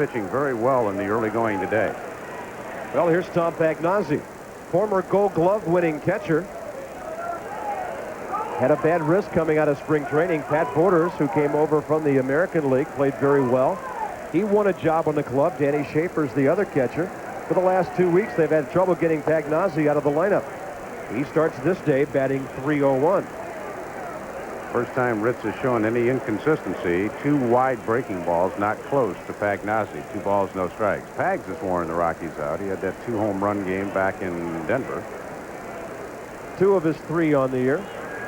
pitching very well in the early going today. Well, here's Tom Pagnozzi, former Gold Glove winning catcher. Had a bad wrist coming out of spring training. Pat Borders, who came over from the American League, played very well. He won a job on the club. Danny Schaefer's the other catcher. For the last 2 weeks, they've had trouble getting Pagnozzi out of the lineup. He starts this day batting .301. First time Ritz has shown any inconsistency. 2 wide breaking balls not close to Pagnozzi. 2 balls, no strikes. Pags has worn the Rockies out. He had that 2 home run game back in Denver. 2 of his 3 on the year.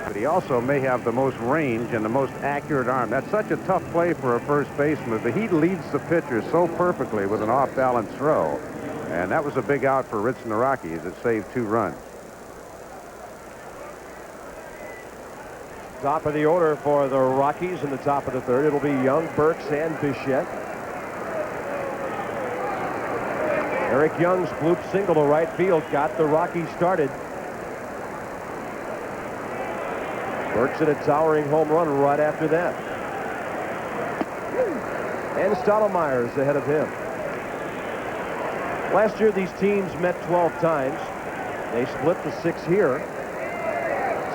But he also may have the most range and the most accurate arm. That's such a tough play for a first baseman, but he leads the pitcher so perfectly with an off-balance throw. And that was a big out for Ritz and the Rockies. It saved 2 runs. Top of the order for the Rockies in the top of the 3rd. It'll be Young, Burkes, and Bichette. Eric Young's bloop single to right field got the Rockies started. Burkes hit a towering home run right after that. And Stottlemyre's ahead of him. Last year, these teams met 12 times. They split the 6 here.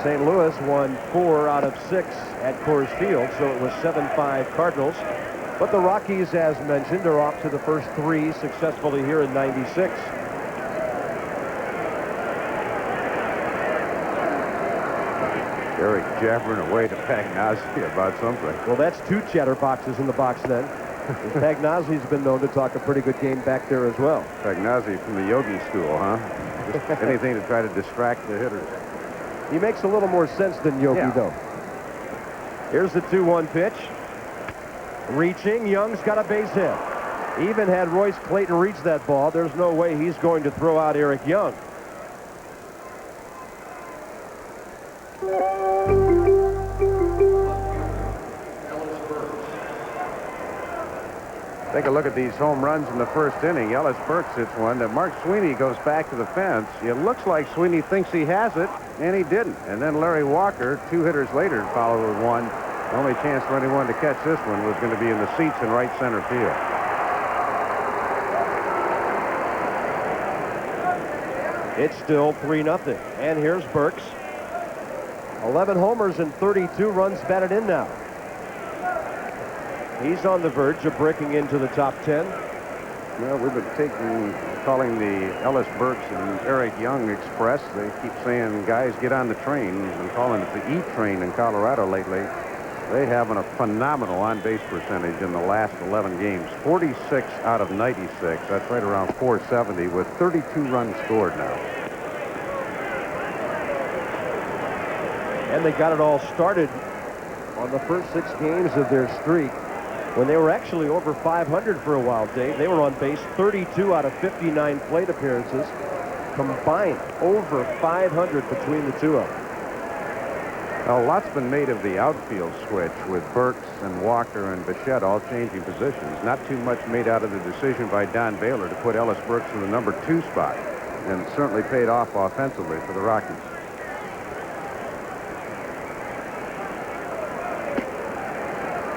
St. Louis won 4 out of 6 at Coors Field, so it was 7-5 Cardinals. But the Rockies, as mentioned, are off to the first 3 successfully here in '96. Eric jabbering away to Pagnozzi about something. Well, that's 2 chatterboxes in the box then. Pagnozzi's been known to talk a pretty good game back there as well. Pagnozzi from the Yogi school, huh? Just anything to try to distract the hitters. He makes a little more sense than Yogi, though. Here's the 2-1 pitch. Reaching. Young's got a base hit. Even had Royce Clayton reach that ball, there's no way he's going to throw out Eric Young. Take a look at these home runs in the first inning. Ellis Burkes hits one. Mark Sweeney goes back to the fence. It looks like Sweeney thinks he has it, and he didn't. And then Larry Walker, 2 hitters later, followed with one. The only chance for anyone to catch this one was going to be in the seats in right center field. It's still 3-0. And here's Burkes. 11 homers and 32 runs batted in now. He's on the verge of breaking into the top 10. Well, we've been calling the Ellis Burkes and Eric Young Express. They keep saying, guys, get on the train. We've been calling it the E train in Colorado lately. They have a phenomenal on-base percentage in the last 11 games. 46 out of 96. That's right around 470 with 32 runs scored now. And they got it all started on the first 6 games of their streak, when they were actually over 500 for a while, Dave. They were on base 32 out of 59 plate appearances. Combined, over 500 between the 2 of them. Well, a lot's been made of the outfield switch with Burkes and Walker and Bichette all changing positions. Not too much made out of the decision by Don Baylor to put Ellis Burkes in the number 2 spot. And it certainly paid off offensively for the Rockies.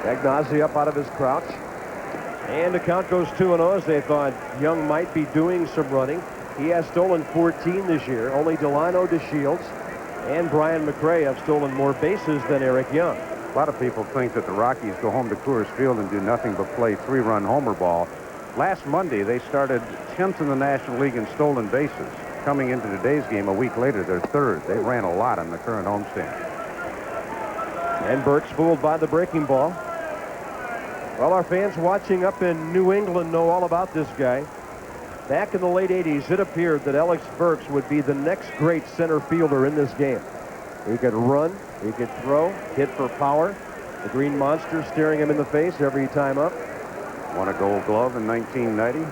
Pagnozzi up out of his crouch. And the count goes 2-0 as they thought Young might be doing some running. He has stolen 14 this year. Only Delano, DeShields, and Brian McRae have stolen more bases than Eric Young. A lot of people think that the Rockies go home to Coors Field and do nothing but play 3-run homer ball. Last Monday, they started 10th in the National League in stolen bases. Coming into today's game a week later, they're 3rd. They ran a lot on the current homestand. And Burkes fooled by the breaking ball. Well, our fans watching up in New England know all about this guy. Back in the late 80s, it appeared that Ellis Burkes would be the next great center fielder in this game. He could run, he could throw, hit for power. The Green Monster staring him in the face every time up. Won a Gold Glove in 1990.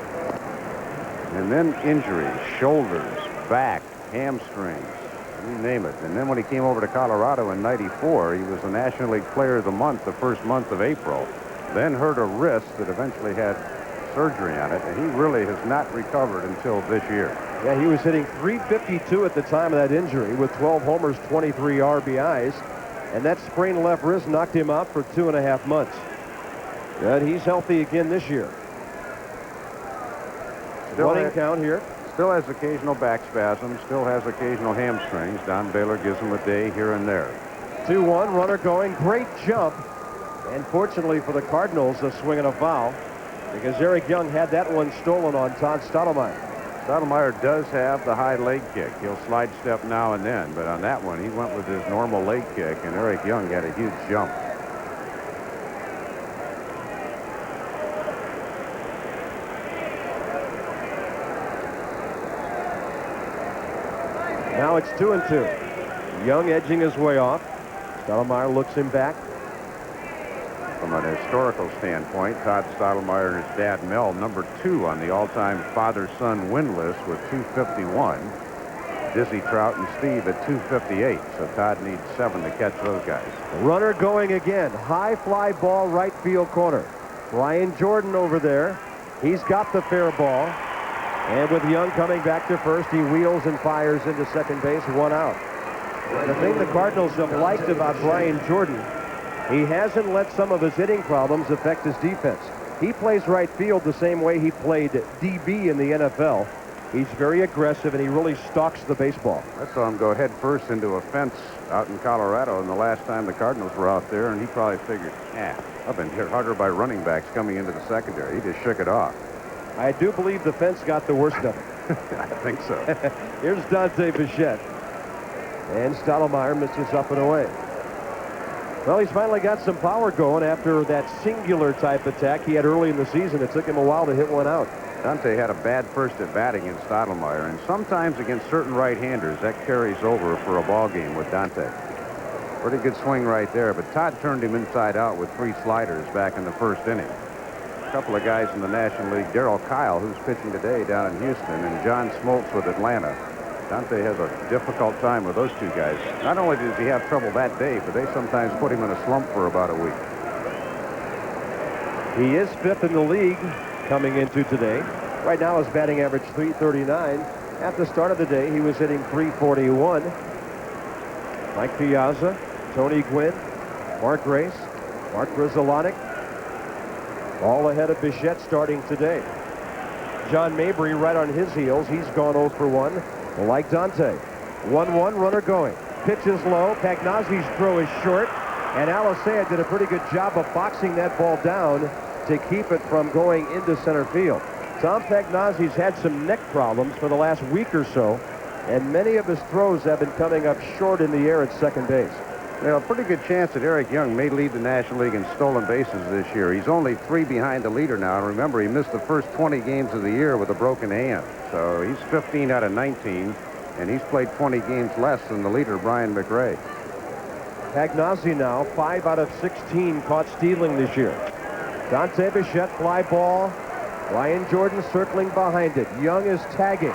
And then injuries, shoulders, back, hamstrings, you name it. And then when he came over to Colorado in '94, he was the National League Player of the Month the first month of April. Then hurt a wrist that eventually had surgery on it, and he really has not recovered until this year. Yeah, he was hitting .352 at the time of that injury with 12 homers, 23 RBIs, and that sprained left wrist knocked him out for 2.5 months. But he's healthy again this year. Running count here. Still has occasional back spasms, still has occasional hamstrings. Don Baylor gives him a day here and there. 2-1, runner going. Great jump. And fortunately for the Cardinals, a swing and a foul, because Eric Young had that one stolen on Todd Stottlemyre. Stottlemyre does have the high leg kick. He'll slide step now and then, but on that one, he went with his normal leg kick, and Eric Young had a huge jump. Now it's 2-2. Young edging his way off. Stottlemyre looks him back. From an historical standpoint, Todd Stottlemyre and his dad Mel, number 2 on the all-time father-son win list with 251. Dizzy Trout and Steve at 258. So Todd needs 7 to catch those guys. Runner going again. High fly ball, right field corner. Ryan Jordan over there. He's got the fair ball. And with Young coming back to first, he wheels and fires into second base, 1 out. The thing the Cardinals have liked about Ryan Jordan, he hasn't let some of his hitting problems affect his defense. He plays right field the same way he played DB in the NFL. He's very aggressive, and he really stalks the baseball. I saw him go head first into a fence out in Colorado, and the last time the Cardinals were out there, and he probably figured, I've been hit harder by running backs coming into the secondary. He just shook it off. I do believe the fence got the worst of it. I think so. Here's Dante Bichette. And Stottlemyre misses up and away. Well, he's finally got some power going after that singular type attack he had early in the season. It took him a while to hit one out. Dante had a bad first at bat against Stottlemyre, and sometimes against certain right-handers, that carries over for a ball game with Dante. Pretty good swing right there, but Todd turned him inside out with 3 sliders back in the first inning. A couple of guys in the National League, Darryl Kyle, who's pitching today down in Houston, and John Smoltz with Atlanta. Dante has a difficult time with those 2 guys. Not only does he have trouble that day, but they sometimes put him in a slump for about a week. He is 5th in the league coming into today. Right now his batting average .339. At the start of the day, he was hitting .341. Mike Piazza, Tony Gwynn, Mark Grace, Mark Grizzolotic, all ahead of Bichette starting today. John Mabry right on his heels. He's gone 0 for 1. Like Dante. 1-1, runner going. Pitch is low. Pagnazzi's throw is short. And Alisea did a pretty good job of boxing that ball down to keep it from going into center field. Tom Pagnazzi's had some neck problems for the last week or so, and many of his throws have been coming up short in the air at second base. Well, a pretty good chance that Eric Young may lead the National League in stolen bases this year. He's only 3 behind the leader now. And remember, he missed the first 20 games of the year with a broken hand. So he's 15 out of 19, and he's played 20 games less than the leader, Brian McRae. Pagnazzi now 5 out of 16 caught stealing this year. Dante Bichette, fly ball. Ryan Jordan circling behind it. Young is tagging.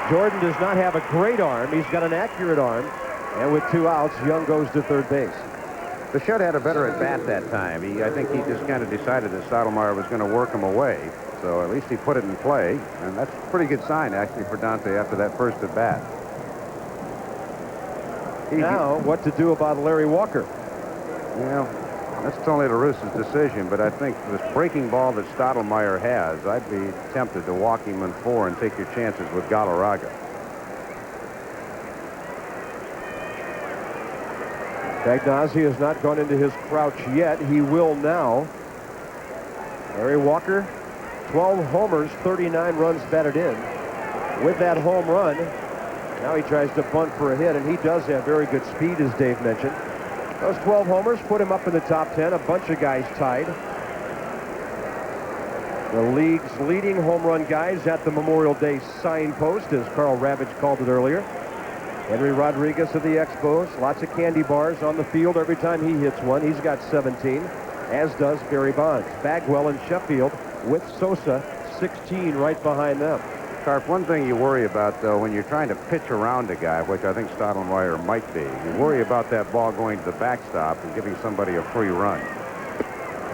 Jordan does not have a great arm. He's got an accurate arm. And with 2 outs, Young goes to third base. Bichette had a better at bat that time. I think he just kind of decided that Stottlemyre was going to work him away. So at least he put it in play. And that's a pretty good sign, actually, for Dante after that first at bat. Now, what to do about Larry Walker? Well, that's Tony La Russa's decision, but I think this breaking ball that Stottlemyre has, I'd be tempted to walk him in 4 and take your chances with Galarraga. Pagnazzi has not gone into his crouch yet. He will now. Larry Walker, 12 homers, 39 runs batted in. With that home run, now he tries to bunt for a hit, and he does have very good speed, as Dave mentioned. Those 12 homers put him up in the top 10. A bunch of guys tied. The league's leading home run guys at the Memorial Day signpost, as Carl Ravitch called it earlier. Henry Rodriguez of the Expos. Lots of candy bars on the field every time he hits one. He's got 17, as does Barry Bonds. Bagwell and Sheffield with Sosa, 16 right behind them. Carp, one thing you worry about, though, when you're trying to pitch around a guy, which I think Stottlemyre might be, you worry about that ball going to the backstop and giving somebody a free run.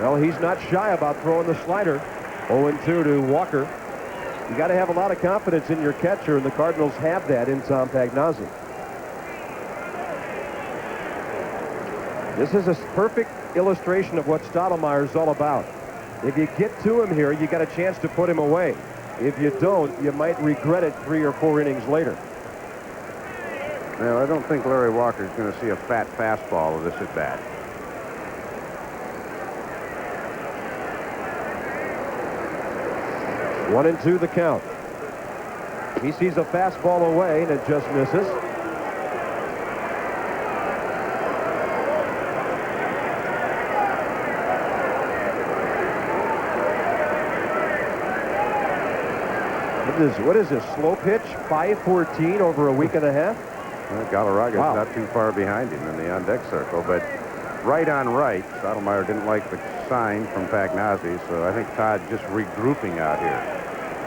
Well, he's not shy about throwing the slider. 0-2 to Walker. You got to have a lot of confidence in your catcher, and the Cardinals have that in Tom Pagnazzi. This is a perfect illustration of what Stottlemyre is all about. If you get to him here, you got a chance to put him away. If you don't, you might regret it 3 or 4 innings later. Well, I don't think Larry Walker's going to see a fat fastball with this at bat. One and two the count. He sees a fastball away, and it just misses. What is this, slow pitch? 5-14 over a week and a half? Well, Galarraga's not too far behind him in the on-deck circle, but right on right, Stottlemyre didn't like the sign from Pagnazzi, so I think Todd just regrouping out here.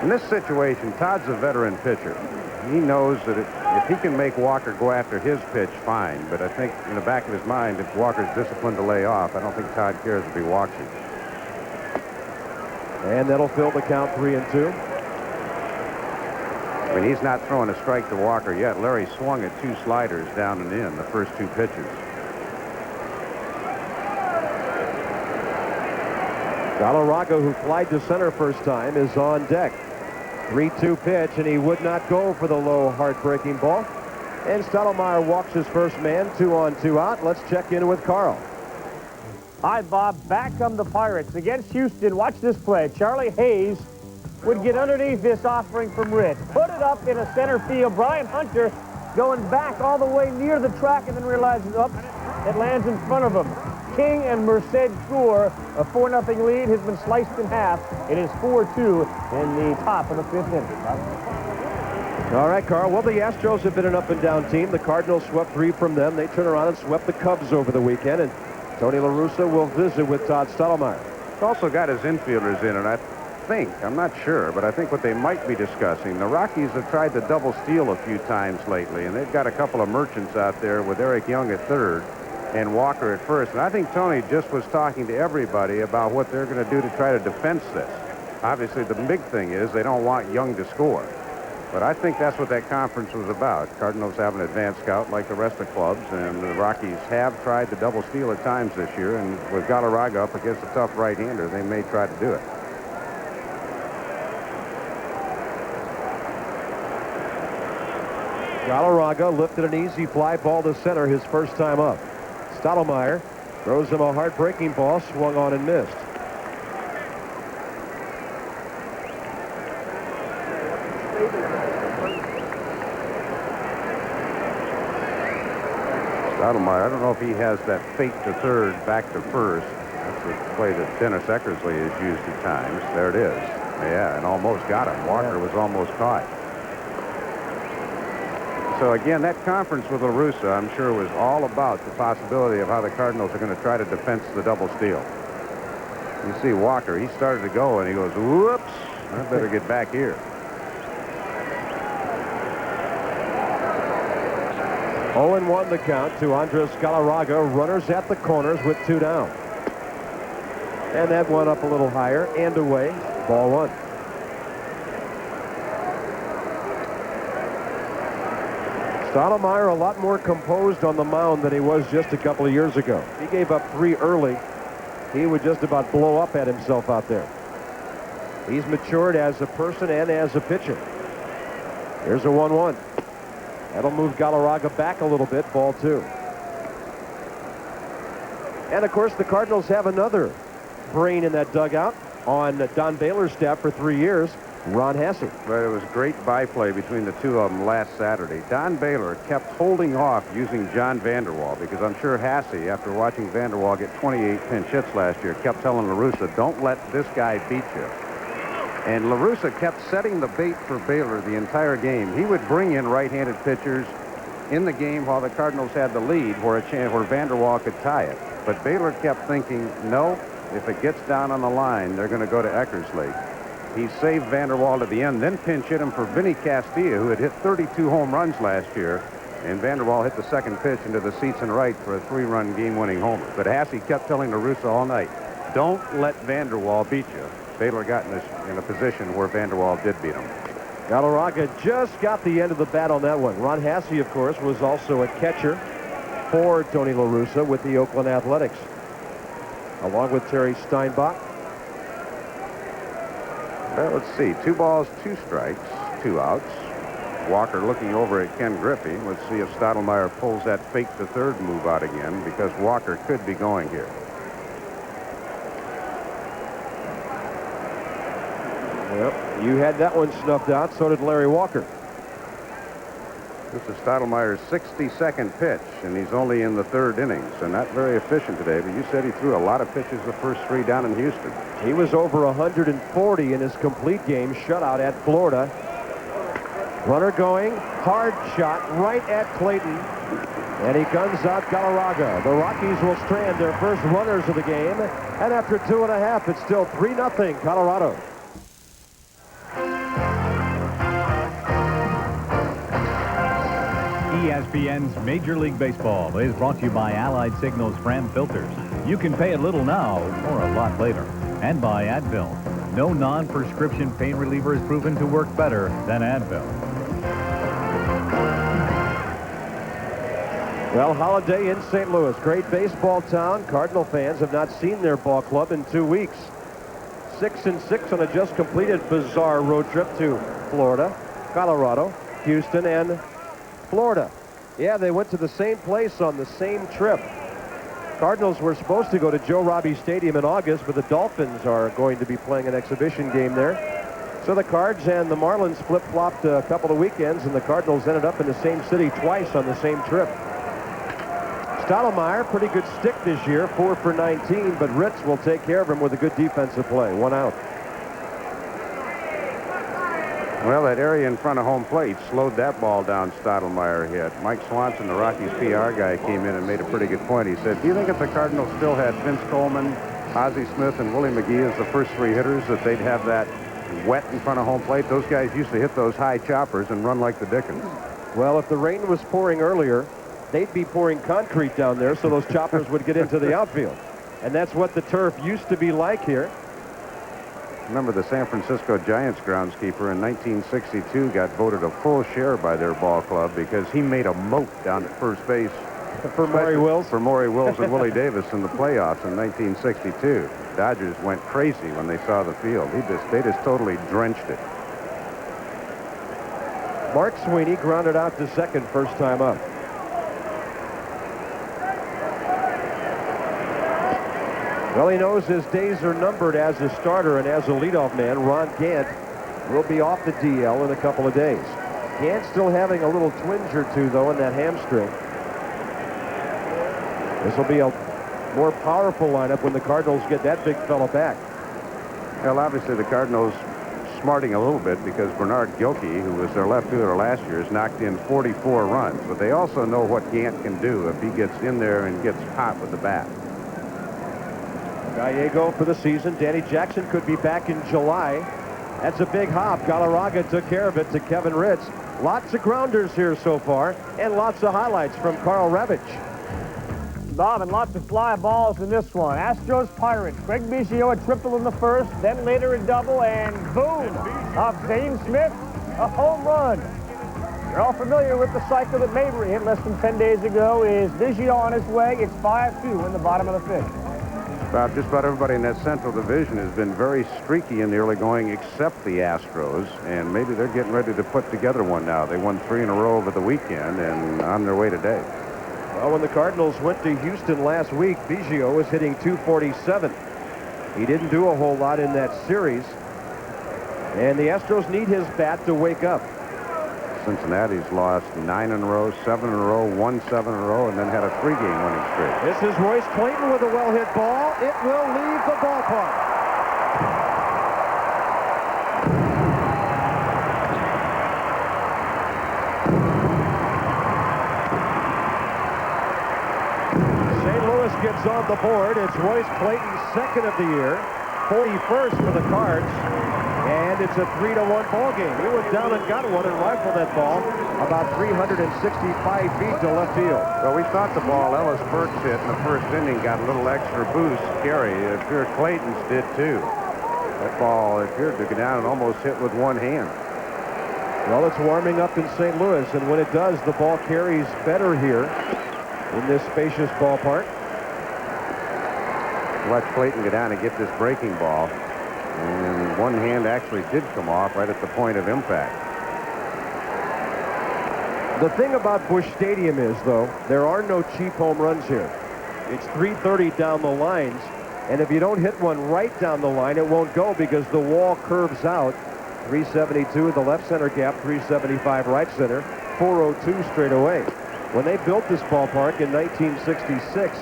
In this situation, Todd's a veteran pitcher. He knows that if he can make Walker go after his pitch, fine, but I think in the back of his mind, if Walker's disciplined to lay off, I don't think Todd cares if he walks him. And that'll fill the count 3-2. I mean, he's not throwing a strike to Walker yet. Larry swung at 2 sliders down and in the first 2 pitches. Galarraga, who flied to center first time, is on deck. 3-2 pitch, and he would not go for the low, heartbreaking ball. And Stottlemyre walks his first man, 2 on, 2 out. Let's check in with Carl. Hi, Bob. Back come the Pirates against Houston. Watch this play. Charlie Hayes would get underneath this offering from Ritz. Put it up in a center field. Brian Hunter going back all the way near the track and then realizes, oops, it lands in front of him. King and Merced score. A 4-0 lead has been sliced in half. It is 4-2 in the top of the 5th inning. All right, Carl. Well, the Astros have been an up-and-down team. The Cardinals swept 3 from them. They turn around and swept the Cubs over the weekend. And Tony La Russa will visit with Todd Stottlemyre. He's also got his infielders in, and I'm not sure, but I think what they might be discussing, the Rockies have tried to double steal a few times lately, and they've got a couple of merchants out there with Eric Young at third and Walker at first. And I think Tony just was talking to everybody about what they're going to do to try to defense this. Obviously, the big thing is they don't want Young to score. But I think that's what that conference was about. Cardinals have an advanced scout like the rest of the clubs, and the Rockies have tried to double steal at times this year, and with Galarraga up against a tough right-hander, they may try to do it. Galarraga lifted an easy fly ball to center his first time up. Stottlemyre throws him a heartbreaking ball, swung on and missed. Stottlemyre, I don't know if he has that fake to third, back to first. That's the play that Dennis Eckersley has used at times. There it is. Yeah, and almost got him. Walker was almost caught. So again, that conference with La Russa, I'm sure, was all about the possibility of how the Cardinals are going to try to defense the double steal. You see Walker, he started to go, and he goes, whoops, I better get back here. Oh, and 1 the count to Andres Galarraga. Runners at the corners with 2 down. And that one up a little higher and away. Ball 1. Stottlemyre a lot more composed on the mound than he was just a couple of years ago. He gave up 3 early. He would just about blow up at himself out there. He's matured as a person and as a pitcher. Here's a 1-1. That'll move Galarraga back a little bit. Ball 2. And of course the Cardinals have another brain in that dugout on Don Baylor's staff for 3 years. Ron Hasse. But it was great byplay between the two of them last Saturday. Don Baylor kept holding off using John Vanderwall because I'm sure Hasse, after watching Vanderwall get 28 pinch hits last year, kept telling La Russa, don't let this guy beat you. And La Russa kept setting the bait for Baylor the entire game. He would bring in right-handed pitchers in the game while the Cardinals had the lead where Vanderwall could tie it. But Baylor kept thinking, no, if it gets down on the line, they're going to go to Eckersley. He saved Vanderwall at the end, then pinch hit him for Vinny Castilla, who had hit 32 home runs last year. And Vanderwall hit the second pitch into the seats and right for a 3-run game-winning homer. But Hasse kept telling La Russa all night, don't let Vanderwall beat you. Baylor got in a position where Vanderwall did beat him. Galarraga just got the end of the bat on that one. Ron Hasse, of course, was also a catcher for Tony La Russa with the Oakland Athletics, along with Terry Steinbach. Well, let's see. 2 balls, 2 strikes, 2 outs. Walker looking over at Ken Griffey. Let's see if Stottlemyre pulls that fake to third move out again, because Walker could be going here. Yep, you had that one snuffed out. So did Larry Walker. This is Stottlemyre's 62nd pitch, and he's only in the 3rd inning, so not very efficient today. But you said he threw a lot of pitches the first 3 down in Houston. He was over 140 in his complete game shutout at Florida. Runner going, hard shot right at Clayton, and he guns out Galarraga. The Rockies will strand their first runners of the game, and after 2.5, it's still 3-0 Colorado. ESPN's Major League Baseball is brought to you by Allied Signals Fram Filters. You can pay a little now or a lot later. And by Advil. No non-prescription pain reliever is proven to work better than Advil. Well, holiday in St. Louis. Great baseball town. Cardinal fans have not seen their ball club in 2 weeks. 6-6 on a just completed bizarre road trip to Florida, Colorado, Houston, and Florida. Yeah, they went to the same place on the same trip. Cardinals were supposed to go to Joe Robbie Stadium in August, but the Dolphins are going to be playing an exhibition game there. So the Cards and the Marlins flip-flopped a couple of weekends, and the Cardinals ended up in the same city twice on the same trip. Stottlemyre, pretty good stick this year, 4 for 19, but Ritz will take care of him with a good defensive play. 1 out. Well, that area in front of home plate slowed that ball down Stottlemyre hit. Mike Swanson, the Rockies PR guy, came in and made a pretty good point. He said, do you think if the Cardinals still had Vince Coleman, Ozzie Smith, and Willie McGee as the first 3 hitters, that they'd have that wet in front of home plate? Those guys used to hit those high choppers and run like the Dickens. Well, if the rain was pouring earlier, they'd be pouring concrete down there so those choppers would get into the outfield. And that's what the turf used to be like here. Remember, the San Francisco Giants groundskeeper in 1962 got voted a full share by their ball club because he made a moat down at first base for Maury Wills. For Maury Wills and Willie Davis in the playoffs in 1962. Dodgers went crazy when they saw the field. They just totally drenched it. Mark Sweeney grounded out to second first time up. Well, he knows his days are numbered as a starter and as a leadoff man. Ron Gant will be off the DL in a couple of days. Gant still having a little twinge or two, though, in that hamstring. This will be a more powerful lineup when the Cardinals get that big fella back. Well, obviously, the Cardinals smarting a little bit because Bernard Gilkey, who was their left fielder last year, has knocked in 44 runs. But they also know what Gant can do if he gets in there and gets hot with the bat. Gallego for the season. Danny Jackson could be back in July. That's a big hop. Galarraga took care of it to Kevin Ritz. Lots of grounders here so far, and lots of highlights from Carl Ravitch. Bob, and lots of fly balls in this one. Astros Pirates. Craig Biggio a triple in the first, then later a double, and boom! Off Zane Smith, a home run. You're all familiar with the cycle that Mabry hit less than 10 days ago. Is Biggio on his way? It's 5-2 in the bottom of the 5th. Bob, just about everybody in that Central Division has been very streaky in the early going except the Astros, and maybe they're getting ready to put together one now. They won 3 in a row over the weekend and on their way today. Well, when the Cardinals went to Houston last week, Biggio was hitting .247. He didn't do a whole lot in that series, and the Astros need his bat to wake up. Cincinnati's lost 9 in a row, 7 in a row, won 7 in a row, and then had a 3-game winning streak. This is Royce Clayton with a well-hit ball. It will leave the ballpark. St. Louis gets on the board. It's Royce Clayton's second of the year, 41st for the Cards. And it's a 3-1 ball game. He went down and got one and rifled that ball about 365 feet to left field. Well, we thought the ball Ellis Burkes hit in the first inning got a little extra boost. Gary, it appeared Clayton's did too. That ball appeared to go down and almost hit with one hand. Well, it's warming up in St. Louis, and when it does, the ball carries better here in this spacious ballpark. Watch Clayton go down and get this breaking ball. And one hand actually did come off right at the point of impact. The thing about Busch Stadium is, though, there are no cheap home runs here. It's 330 down the lines, and if you don't hit one right down the line, it won't go because the wall curves out. 372 at the left center gap, 375 right center, 402 straight away. When they built this ballpark in 1966,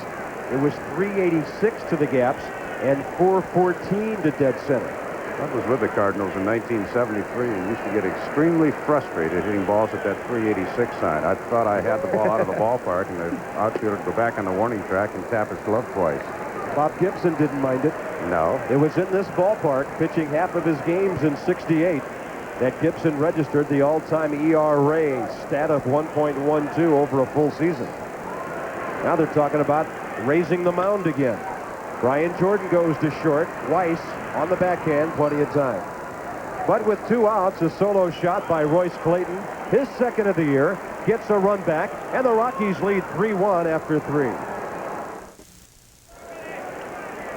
it was 386 to the gaps and 414 to dead center. I was with the Cardinals in 1973 and used to get extremely frustrated hitting balls at that 386 sign. I thought I had the ball out of the ballpark, and the outfielder would go back on the warning track and tap his glove twice. Bob Gibson didn't mind it. No. It was in this ballpark, pitching half of his games in '68, that Gibson registered the all-time ERA stat of 1.12 over a full season. Now they're talking about raising the mound again. Brian Jordan goes to short. Weiss on the backhand, plenty of time. But with 2 outs, a solo shot by Royce Clayton, his second of the year, gets a run back, and the Rockies lead 3-1 after 3.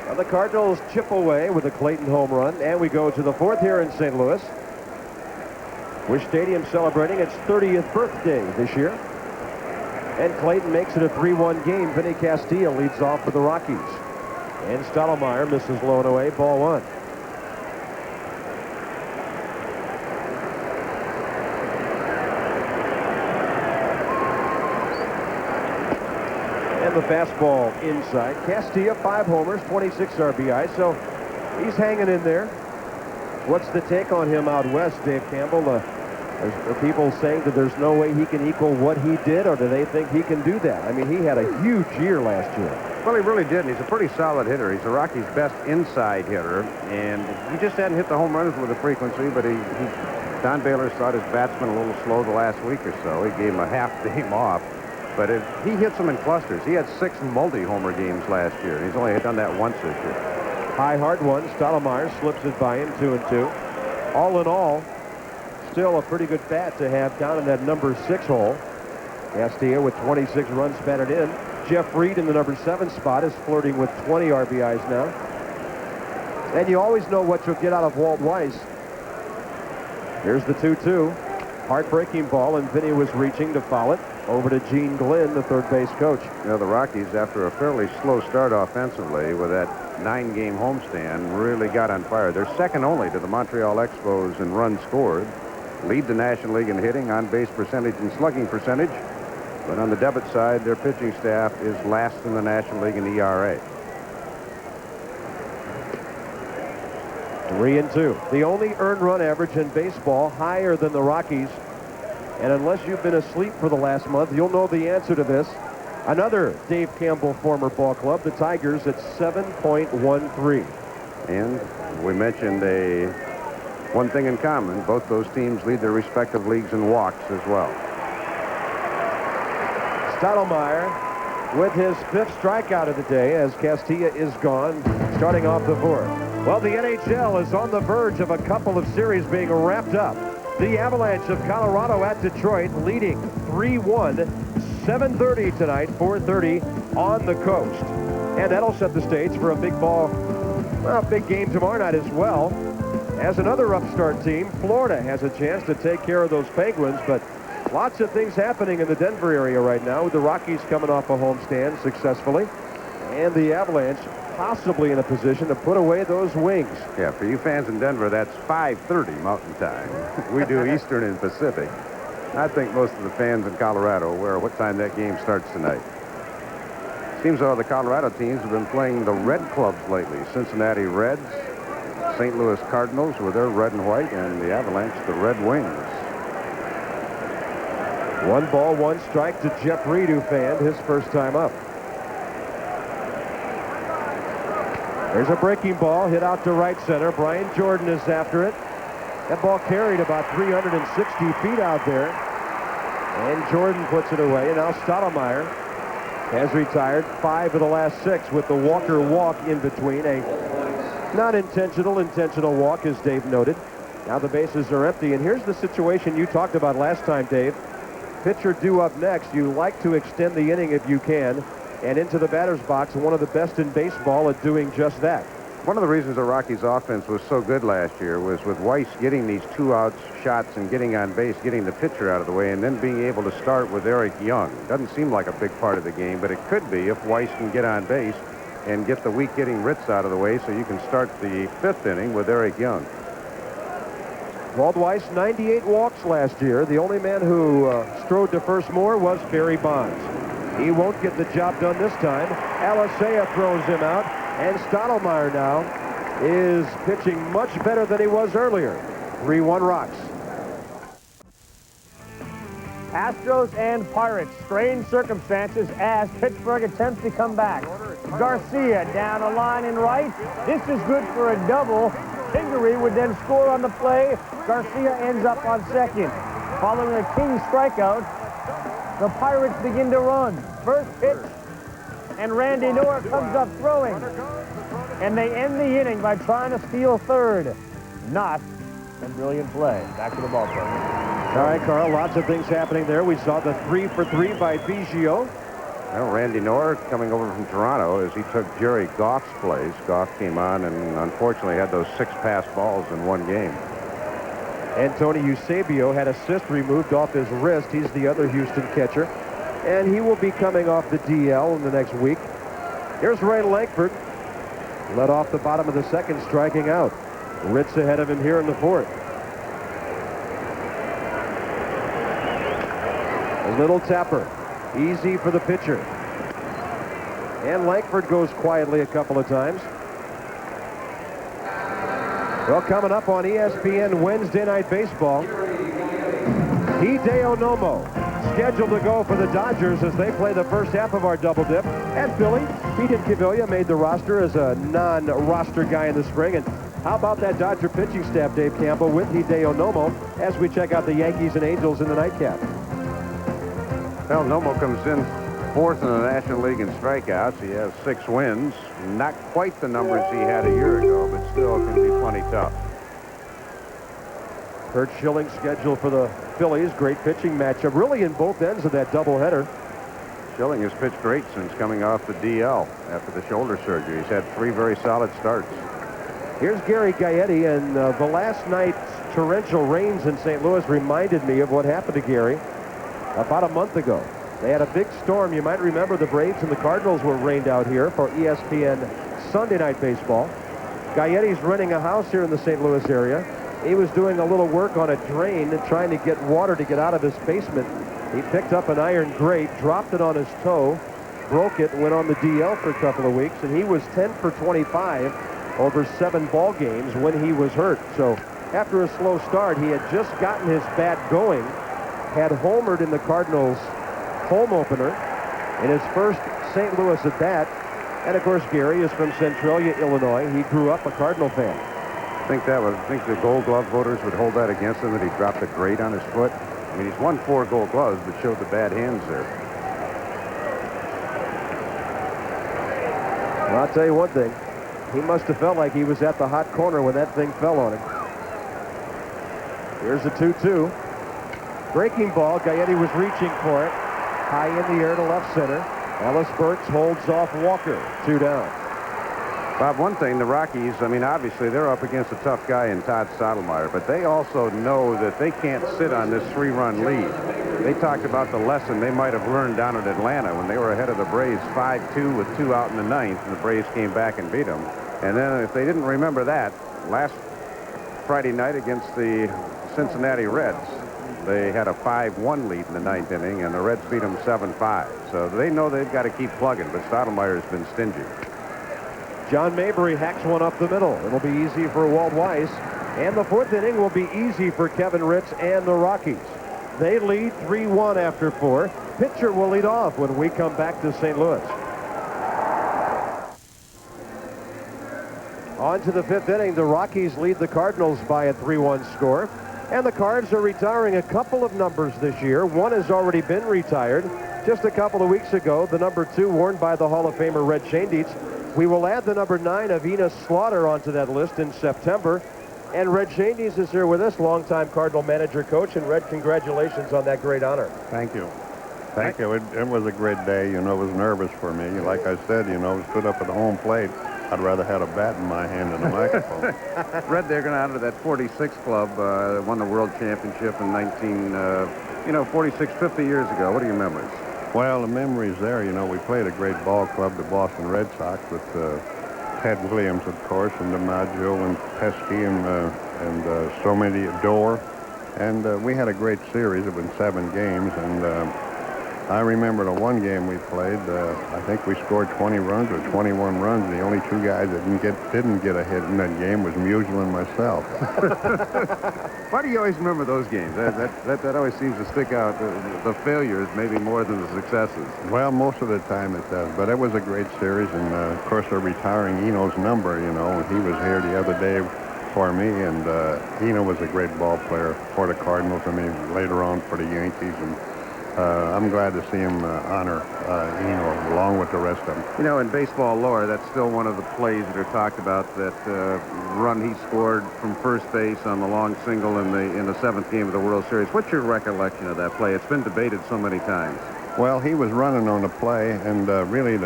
Now the Cardinals chip away with a Clayton home run, and we go to the 4th here in St. Louis. Busch Stadium celebrating its 30th birthday this year. And Clayton makes it a 3-1 game. Vinny Castilla leads off for the Rockies. And Stottlemyre misses low and away, ball 1. And the fastball inside. Castilla, 5 homers, 26 RBI, so he's hanging in there. What's the take on him out west, Dave Campbell? Are people saying that there's no way he can equal what he did, or do they think he can do that? I mean, he had a huge year last year. Well, he really did, and he's a pretty solid hitter. He's the Rockies' best inside hitter, and he just hadn't hit the home runs with the frequency, but Don Baylor thought his batsman a little slow the last week or so. He gave him a half game off, but he hits them in clusters. He had 6 multi-homer games last year, and he's only done that once this year. High hard one. Stottlemyre slips it by him, 2-2. All in all, still a pretty good bat to have down in that number 6 hole. Castilla with 26 runs batted in. Jeff Reed in the number 7 spot is flirting with 20 RBIs now. And you always know what you'll get out of Walt Weiss. Here's the 2-2. Heartbreaking ball, and Vinny was reaching to foul it. Over to Gene Glenn, the third base coach. You know, the Rockies, after a fairly slow start offensively with that 9-game homestand, really got on fire. They're second only to the Montreal Expos in runs scored. Lead the National League in hitting, on-base percentage, and slugging percentage. But on the debit side, their pitching staff is last in the National League in ERA. 3-2. The only earned run average in baseball higher than the Rockies. And unless you've been asleep for the last month, you'll know the answer to this. Another Dave Campbell former ball club, the Tigers, at 7.13. And we mentioned one thing in common. Both those teams lead their respective leagues in walks as well. Stottlemyre with his 5th strikeout of the day as Castilla is gone, starting off the 4th. Well, the NHL is on the verge of a couple of series being wrapped up. The Avalanche of Colorado at Detroit leading 3-1, 7:30 tonight, 4:30 on the coast. And that'll set the stage for a big game tomorrow night as well. As another upstart team, Florida has a chance to take care of those Penguins, but lots of things happening in the Denver area right now, with the Rockies coming off a homestand successfully, and the Avalanche possibly in a position to put away those Wings. Yeah, for you fans in Denver, that's 5:30 Mountain Time. We do Eastern and Pacific. I think most of the fans in Colorado are aware of what time that game starts tonight. Seems though the Colorado teams have been playing the red clubs lately. Cincinnati Reds, St. Louis Cardinals with their red and white, and the Avalanche, the Red Wings. 1 ball, 1 strike to Jeff Reed, who fanned his first time up. There's a breaking ball hit out to right center. Brian Jordan is after it. That ball carried about 360 feet out there. And Jordan puts it away. And now Stottlemyre has retired 5 of the last 6 with the Walker walk in between. A intentional walk, as Dave noted. Now the bases are empty. And here's the situation you talked about last time, Dave. Pitcher due up next. You like to extend the inning if you can. And into the batter's box, one of the best in baseball at doing just that. One of the reasons the Rockies offense was so good last year was with Weiss getting these 2-out shots and getting on base, getting the pitcher out of the way, and then being able to start with Eric Young. Doesn't seem like a big part of the game, but it could be if Weiss can get on base and get the weak hitting Ritz out of the way, so you can start the 5th inning with Eric Young. Walt Weiss, 98 walks last year. The only man who strode to first more was Barry Bonds. He won't get the job done this time. Alicea throws him out, and Stottlemyre now is pitching much better than he was earlier. 3-1 Rocks. Astros and Pirates, strange circumstances as Pittsburgh attempts to come back. Garcia down a line in right. This is good for a double. Pingery would then score on the play. Garcia ends up on second. Following a King strikeout, the Pirates begin to run. First pitch, and Randy Noah comes up throwing. And they end the inning by trying to steal third. Not a brilliant play. Back to the ballpark. All right, Carl, lots of things happening there. We saw the 3-for-3 by Biggio. Well, Randy Noah coming over from Toronto as he took Jerry Goff's place. Goff came on and unfortunately had those 6 pass balls in one game. And Tony Eusebio had a cyst removed off his wrist. He's the other Houston catcher. And he will be coming off the DL in the next week. Here's Ray Lankford. Led off the bottom of the second, striking out. Ritz ahead of him here in the 4th. A little tapper. Easy for the pitcher. And Lankford goes quietly a couple of times. Well, coming up on ESPN Wednesday Night Baseball, Hideo Nomo scheduled to go for the Dodgers as they play the first half of our double dip at Philly. Pete Incaviglia made the roster as a non-roster guy in the spring. And how about that Dodger pitching staff, Dave Campbell, with Hideo Nomo as we check out the Yankees and Angels in the nightcap? Well, Nomo comes in 4th in the National League in strikeouts. He has 6 wins. Not quite the numbers he had a year ago, but still can be plenty tough. Kurt Schilling scheduled for the Phillies. Great pitching matchup, really in both ends of that doubleheader. Schilling has pitched great since coming off the DL after the shoulder surgery. He's had 3 very solid starts. Here's Gary Gaetti, and the last night's torrential rains in St. Louis reminded me of what happened to Gary about a month ago. They had a big storm. You might remember the Braves and the Cardinals were rained out here for ESPN Sunday Night Baseball. Gaetti's renting a house here in the St. Louis area. He was doing a little work on a drain and trying to get water to get out of his basement. He picked up an iron grate, dropped it on his toe, broke it, went on the DL for a couple of weeks, and he was 10 for 25 over 7 ball games when he was hurt. So after a slow start, he had just gotten his bat going, had homered in the Cardinals home opener in his first St. Louis at bat. And of course, Gary is from Centralia, Illinois. He grew up a Cardinal fan. I think the Gold Glove voters would hold that against him, that he dropped a grate on his foot. I mean, he's won 4 Gold Gloves, but showed the bad hands there. Well, I'll tell you one thing. He must have felt like he was at the hot corner when that thing fell on him. Here's the 2-2. Breaking ball. Gaetti was reaching for it. High in the air to left center. Ellis Burkes holds off Walker. 2 down. Bob, one thing, the Rockies, I mean, obviously they're up against a tough guy in Todd Stottlemyre, but they also know that they can't sit on this 3-run lead. They talked about the lesson they might have learned down at Atlanta when they were ahead of the Braves 5-2 with 2 out in the 9th, and the Braves came back and beat them. And then if they didn't remember that, last Friday night against the Cincinnati Reds, they had a 5-1 lead in the 9th inning, and the Reds beat them 7-5. So they know they've got to keep plugging, but Stottlemyre has been stingy. John Mabry hacks one up the middle. It'll be easy for Walt Weiss. And the 4th inning will be easy for Kevin Ritz and the Rockies. They lead 3-1 after 4. Pitcher will lead off when we come back to St. Louis. On to the 5th inning. The Rockies lead the Cardinals by a 3-1 score. And the Cards are retiring a couple of numbers this year. One has already been retired just a couple of weeks ago. The number 2 worn by the Hall of Famer Red Schoendienst. We will add the number 9 of Enos Slaughter onto that list in September. And Red Schoendienst is here with us, longtime Cardinal manager, coach. And Red, congratulations on that great honor. Thank you. Thank you. It was a great day. You know, it was nervous for me. Like I said, you know, stood up at the home plate. I'd rather have a bat in my hand than a microphone. Red, they're going out of that 46 club, won the World Championship in 46, 50 years ago. What are your memories? Well, the memories there, we played a great ball club, the Boston Red Sox, with Ted Williams, of course, and DiMaggio and Pesky and so many Dorr. And we had a great series. It was 7 games, and I remember the one game we played. I think we scored 20 runs or 21 runs. The only 2 guys that didn't get a hit in that game was Musial and myself. Why do you always remember those games? That always seems to stick out. The failures maybe more than the successes. Well, most of the time it does. But it was a great series, and of course they're retiring Eno's number. He was here the other day for me, and Eno was a great ball player for the Cardinals. I mean, later on for the Yankees, and I'm glad to see him honor Eno along with the rest of them. In baseball lore, that's still one of the plays that are talked about, that run he scored from first base on the long single in the 7th game of the World Series. What's your recollection of that play? It's been debated so many times. Well, he was running on the play, and really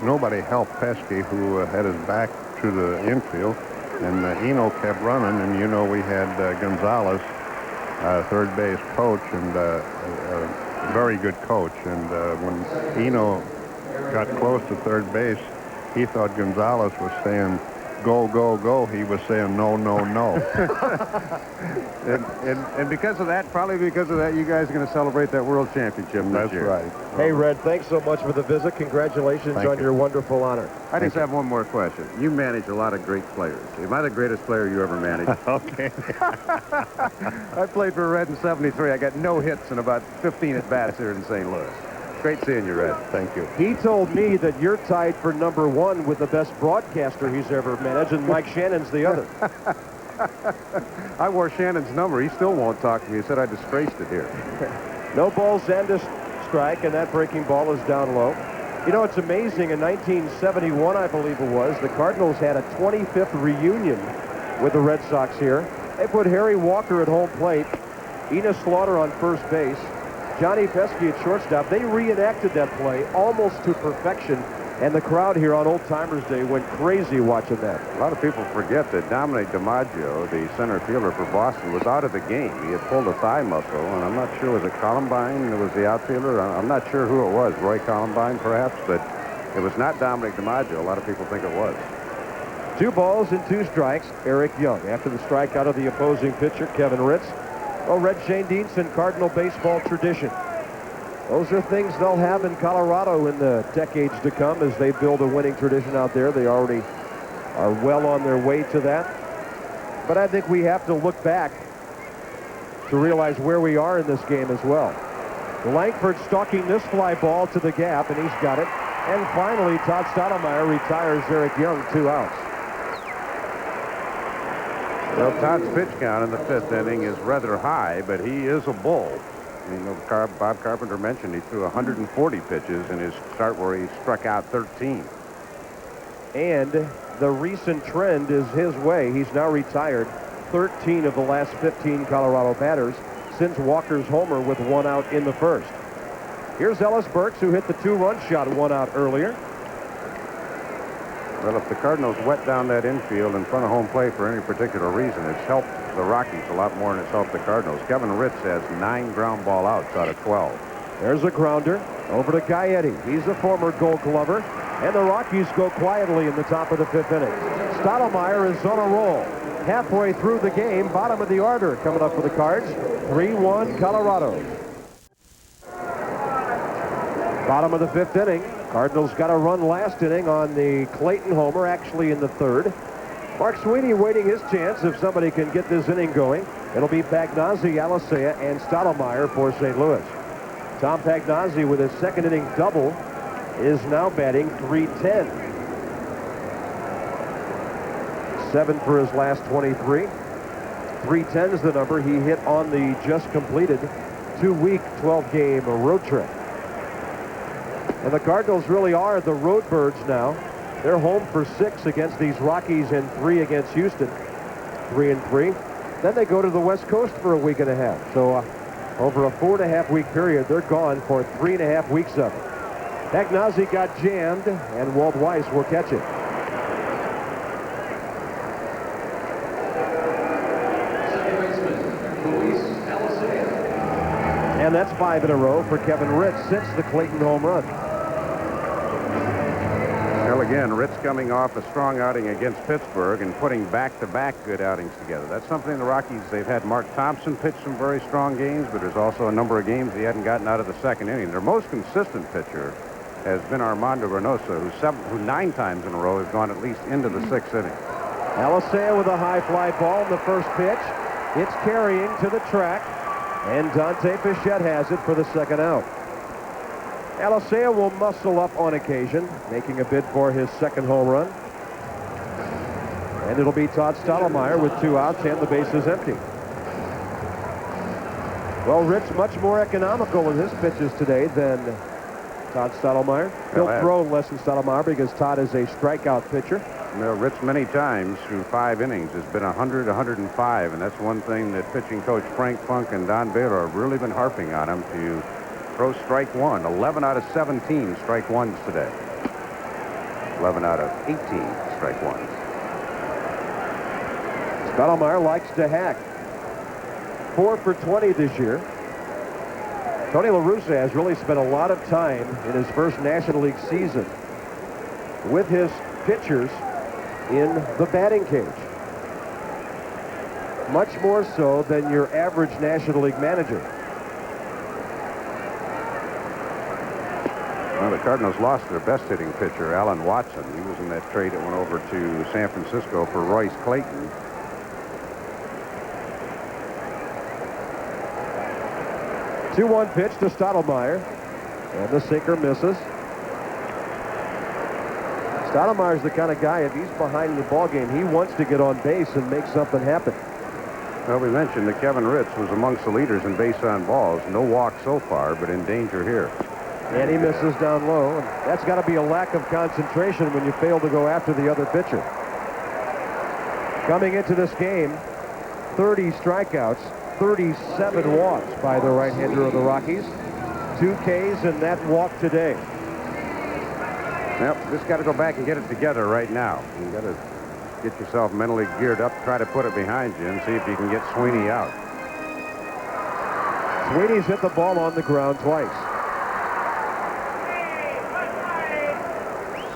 nobody helped Pesky, who had his back to the infield, and Eno kept running, and we had Gonzalez, third base coach, and very good coach. And when Eno got close to third base, he thought Gonzalez was saying, "Go, go, go." He was saying, "No, no, no." and because of that, probably because of that, you guys are going to celebrate that World Championship this year. That's right. Hey, Red, thanks so much for the visit. Congratulations on your wonderful honor. I just have one more question. You manage a lot of great players. Am I the greatest player you ever managed? Okay. I played for Red in '73. I got no hits in about 15 at-bats here in St. Louis. Great seeing you, Red. Thank you. He told me that you're tied for #1 with the best broadcaster he's ever managed, and Mike Shannon's the other. I wore Shannon's number. He still won't talk to me. He said I disgraced it here. No balls and a strike, and that breaking ball is down low. It's amazing. In 1971, I believe it was, the Cardinals had a 25th reunion with the Red Sox here. They put Harry Walker at home plate, Enos Slaughter on first base, Johnny Pesky at shortstop. They reenacted that play almost to perfection, and the crowd here on Old Timers Day went crazy watching that. A lot of people forget that Dominic DiMaggio, the center fielder for Boston, was out of the game. He had pulled a thigh muscle, and I'm not sure, was it Columbine that was the outfielder? I'm not sure who it was, Roy Columbine perhaps, but it was not Dominic DiMaggio. A lot of people think it was. 2 balls and 2 strikes, Eric Young. After the strikeout of the opposing pitcher, Kevin Ritz. Well, Red Shane Deanson, Cardinal baseball tradition. Those are things they'll have in Colorado in the decades to come as they build a winning tradition out there. They already are well on their way to that. But I think we have to look back to realize where we are in this game as well. Langford stalking this fly ball to the gap, and he's got it. And finally, Todd Stottlemyre retires Eric Young, 2 outs. Well, Todd's pitch count in the 5th inning is rather high, but he is a bull. Bob Carpenter mentioned he threw 140 pitches in his start where he struck out 13. And the recent trend is his way. He's now retired 13 of the last 15 Colorado batters since Walker's homer with 1 out in the 1st. Here's Ellis Burkes, who hit the 2-run shot 1 out earlier. Well, if the Cardinals wet down that infield in front of home plate for any particular reason, it's helped the Rockies a lot more than it's helped the Cardinals. Kevin Ritz has 9 ground ball outs out of 12. There's a grounder over to Gaetti. He's a former Gold Glover, and the Rockies go quietly in the top of the 5th inning. Stottlemyre is on a roll. Halfway through the game, bottom of the order coming up for the Cards. 3-1 Colorado. Bottom of the 5th inning. Cardinals got a run last inning on the Clayton homer, actually in the 3rd. Mark Sweeney waiting his chance if somebody can get this inning going. It'll be Pagnazzi, Alicea, and Stottlemyre for St. Louis. Tom Pagnazzi with his 2nd inning double is now batting .310. 7 for his last 23. .310 is the number he hit on the just completed 2-week 12-game road trip. And the Cardinals really are the road birds now. They're home for 6 against these Rockies and 3 against Houston. 3-3. Then they go to the West Coast for a week and a half. So over a 4.5-week period, they're gone for 3.5 weeks of it. Pagnazzi got jammed, and Walt Weiss will catch it. And that's 5 in a row for Kevin Ritz since the Clayton home run. Well, again, Ritz coming off a strong outing against Pittsburgh and putting back-to-back good outings together. That's something the Rockies, they've had Mark Thompson pitch some very strong games, but there's also a number of games he hadn't gotten out of the second inning. Their most consistent pitcher has been Armando Reynoso, who 9 times in a row has gone at least into the 6th inning. Alicea with a high fly ball in the first pitch. It's carrying to the track, and Dante Bichette has it for the second out. Alicea will muscle up on occasion, making a bid for his second home run. And it'll be Todd Stottlemyre with 2 outs and the bases empty. Well, Ritz much more economical in his pitches today than Todd Stottlemyre. He'll throw less than Stottlemyre because Todd is a strikeout pitcher. Well, Ritz many times through 5 innings has been 100, 105, and that's one thing that pitching coach Frank Funk and Don Baylor have really been harping on him, to throw strike one. 11 out of 17 strike ones today. 11 out of 18 strike ones. Stottlemyre likes to hack. 4 for 20 this year. Tony La Russa has really spent a lot of time in his first National League season with his pitchers in the batting cage. Much more so than your average National League manager. Well, the Cardinals lost their best hitting pitcher, Alan Watson. He was in that trade that went over to San Francisco for Royce Clayton. The 2-1 pitch to Stottlemyre, and the sinker misses. Stottlemyre's the kind of guy, if he's behind in the ballgame, he wants to get on base and make something happen. Well, we mentioned that Kevin Ritz was amongst the leaders in base on balls. No walk so far, but in danger here. And he misses down low. And that's got to be a lack of concentration when you fail to go after the other pitcher. Coming into this game, 30 strikeouts, 37 walks by the right-hander of the Rockies. 2 Ks and that walk today. Well, just got to go back and get it together right now. You got to get yourself mentally geared up, try to put it behind you, and see if you can get Sweeney out. Sweeney's hit the ball on the ground twice.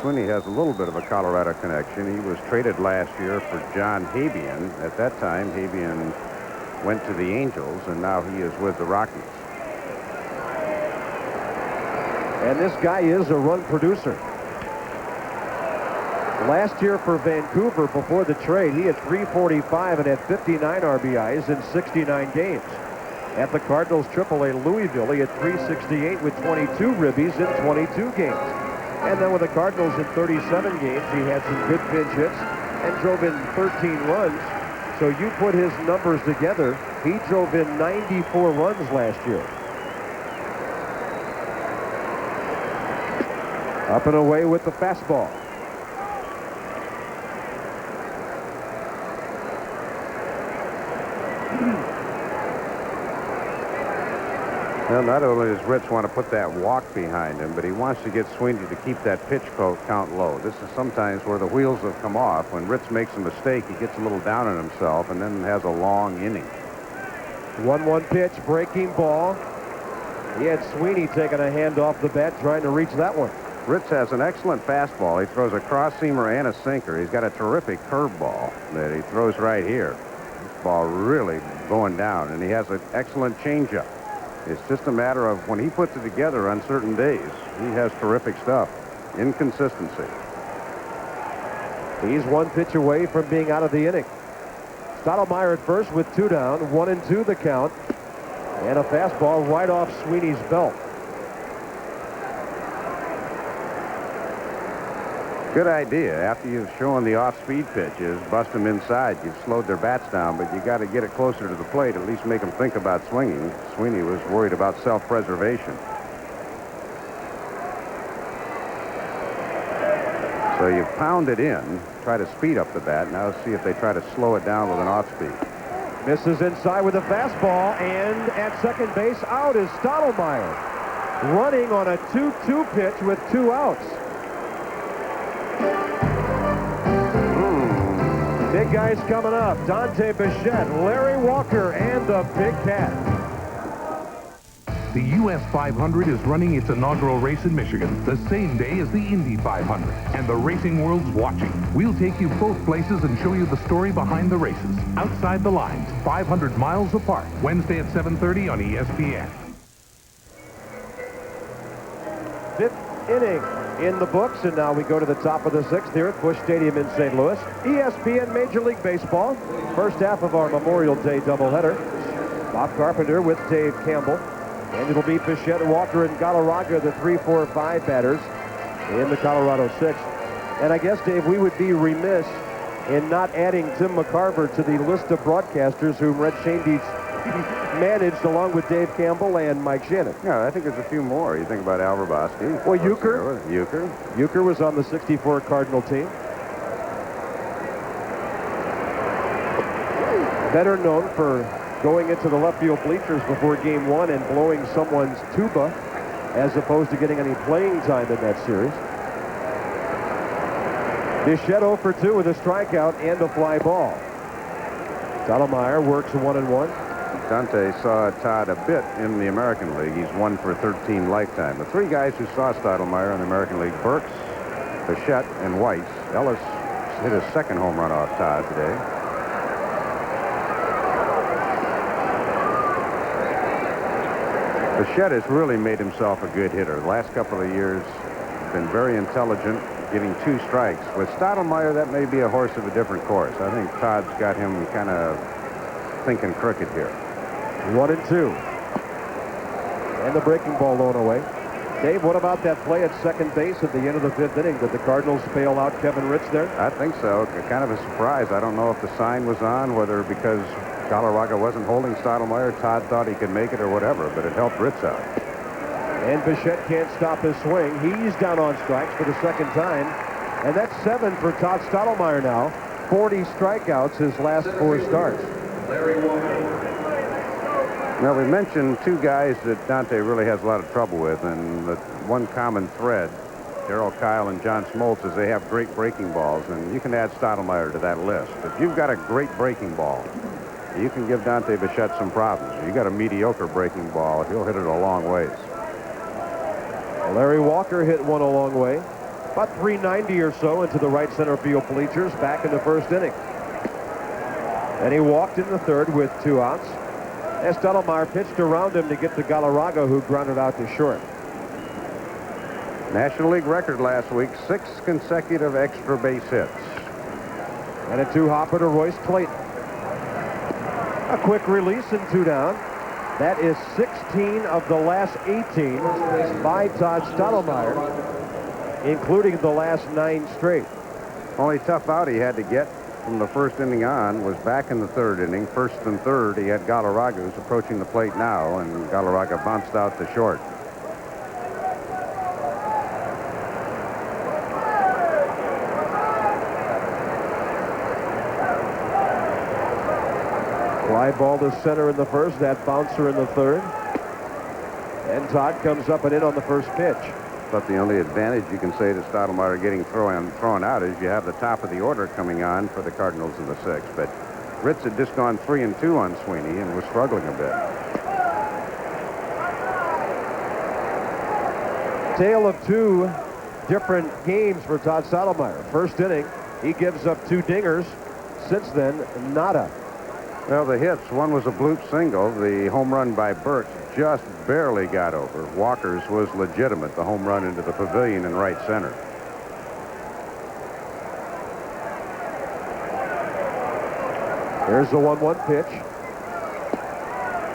Sweeney has a little bit of a Colorado connection. He was traded last year for John Habian. At that time, Habian went to the Angels, and now he is with the Rockies. And this guy is a run producer. Last year for Vancouver, before the trade, he had 345 and had 59 RBIs in 69 games. At the Cardinals AAA Louisville, he had 368 with 22 ribbies in 22 games. And then with the Cardinals in 37 games, he had some good pinch hits and drove in 13 runs. So you put his numbers together, he drove in 94 runs last year. Up and away with the fastball. Well, not only does Ritz want to put that walk behind him, but he wants to get Sweeney to keep that pitch count low. This is sometimes where the wheels have come off. When Ritz makes a mistake, he gets a little down on himself and then has a long inning. 1-1 pitch, breaking ball. He had Sweeney taking a hand off the bat, trying to reach that one. Ritz has an excellent fastball. He throws a cross-seamer and a sinker. He's got a terrific curveball that he throws right here. This ball really going down, and he has an excellent changeup. It's just a matter of when he puts it together on certain days, he has terrific stuff. Inconsistency. He's 1 pitch away from being out of the inning. Stottlemyre at first with 2 down, 1-2 the count, and a fastball right off Sweeney's belt. Good idea. After you've shown the off-speed pitches, bust them inside. You've slowed their bats down, but you got to get it closer to the plate, at least make them think about swinging. Sweeney was worried about self-preservation. So you pound it in, try to speed up the bat. Now see if they try to slow it down with an off-speed. Misses inside with a fastball, and at second base, out is Stottlemyre. Running on a 2-2 pitch with 2 outs. Big guys coming up. Dante Bichette, Larry Walker, and the Big Cat. The US 500 is running its inaugural race in Michigan, the same day as the Indy 500, and the racing world's watching. We'll take you both places and show you the story behind the races. Outside the Lines, 500 miles apart, Wednesday at 7:30 on ESPN. Fifth inning in the books, and now we go to the top of the sixth here at Busch Stadium in St. Louis. ESPN Major League Baseball, first half of our Memorial Day doubleheader. Bob Carpenter with Dave Campbell. And it'll be Bichette, Walker, and Galarraga, the 3, 4, 5 batters in the Colorado 6. And I guess, Dave, we would be remiss in not adding Tim McCarver to the list of broadcasters whom Red Shaindietz managed along with Dave Campbell and Mike Shannon. Yeah, I think there's a few more. You think about Al Rabosky. Well, Euchre. Euchre was on the 64 Cardinal team. Better known for going into the left field bleachers before game one and blowing someone's tuba as opposed to getting any playing time in that series. Bichette 0 for 2 with a strikeout and a fly ball. Stottlemyre works 1-1. Dante saw Todd a bit in the American League. He's 1 for 13 lifetime. The three guys who saw Stottlemyre in the American League, Burkes, Bichette, and Weiss. Ellis hit his second home run off Todd today. Bichette has really made himself a good hitter. The last couple of years, he's been very intelligent, getting 2 strikes. With Stottlemyre, that may be a horse of a different course. I think Todd's got him kind of thinking cricket here. 1-2. And the breaking ball thrown away. Dave, what about that play at second base at the end of the 5th inning? Did the Cardinals bail out Kevin Ritz there? I think so. Kind of a surprise. I don't know if the sign was on, whether because Galarraga wasn't holding Stottlemyre, Todd thought he could make it or whatever, but it helped Ritz out. And Bichette can't stop his swing. He's down on strikes for the second time. And that's 7 for Todd Stottlemyre now. 40 strikeouts his last 4 starts. Now, we mentioned 2 guys that Dante really has a lot of trouble with, and the one common thread, Darrell Kyle and John Smoltz, is they have great breaking balls, and you can add Stottlemyre to that list. If you've got a great breaking ball, you can give Dante Bichette some problems. If you got a mediocre breaking ball, he'll hit it a long ways. Larry Walker hit one a long way, about 390 or so into the right center field bleachers back in the 1st inning. And he walked in the 3rd with 2 outs. As Stottlemyre pitched around him to get to Galarraga, who grounded out to short. National League record last week, 6 consecutive extra base hits. And a 2-hopper to Royce Clayton. A quick release and 2 down. That is 16 of the last 18 by Todd Stottlemyre, including the last 9 straight. Only tough out he had to get from the 1st inning on was back in the 3rd inning. 1st and 3rd, he had Galarraga, who's approaching the plate now, and Galarraga bounced out to short. Fly ball to center in the 1st, that bouncer in the 3rd. And Todd comes up and in on the 1st pitch. But the only advantage you can say to Stottlemyre getting thrown out is you have the top of the order coming on for the Cardinals in the 6th. But Ritz had just gone 3-2 on Sweeney and was struggling a bit. Tale of 2 different games for Todd Stottlemyre. 1st inning, he gives up 2 dingers. Since then, nada. Well, the hits, one was a bloop single. The home run by Burkes just barely got over. Walker's was legitimate, the home run into the pavilion in right center. There's the 1-1 pitch.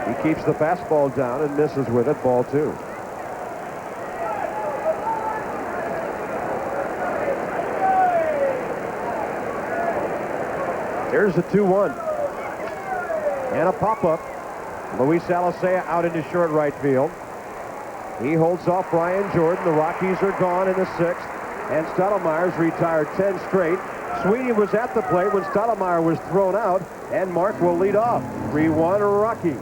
He keeps the fastball down and misses with it, ball 2. Here's the 2-1. And a pop-up. Luis Alicea out into short right field. He holds off Brian Jordan. The Rockies are gone in the 6th. And Stottlemyre's retired 10 straight. Sweeney was at the plate when Stottlemyre was thrown out. And Mark will lead off. 3-1 Rockies.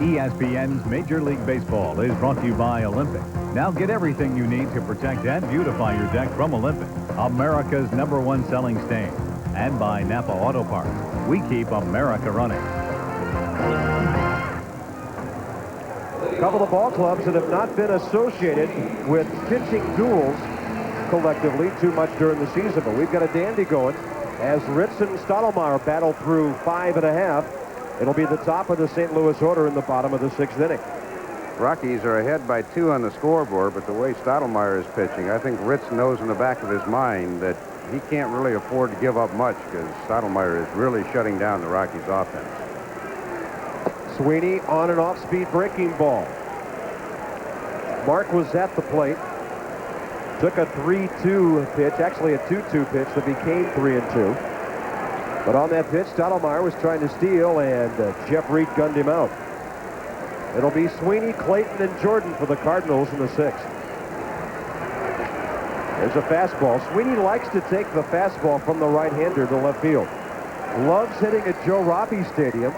ESPN's Major League Baseball is brought to you by Olympic. Now get everything you need to protect and beautify your deck from Olympic, America's #1 selling stain. and by Napa Auto Parts. We keep America running. A couple of ball clubs that have not been associated with pitching duels collectively too much during the season, but we've got a dandy going as Ritz and Stottlemyre battle through 5 1/2. It'll be the top of the St. Louis order in the bottom of the 6th inning. Rockies are ahead by 2 on the scoreboard, but the way Stottlemyre is pitching, I think Ritz knows in the back of his mind that he can't really afford to give up much because Stottlemyre is really shutting down the Rockies' offense. Sweeney on an off-speed breaking ball. Mark was at the plate. Took a 3-2 pitch, actually a 2-2 pitch that became 3-2. But on that pitch, Stottlemyre was trying to steal, and Jeff Reed gunned him out. It'll be Sweeney, Clayton, and Jordan for the Cardinals in the 6th. There's a fastball. Sweeney likes to take the fastball from the right-hander to left field. Loves hitting at Joe Robbie Stadium,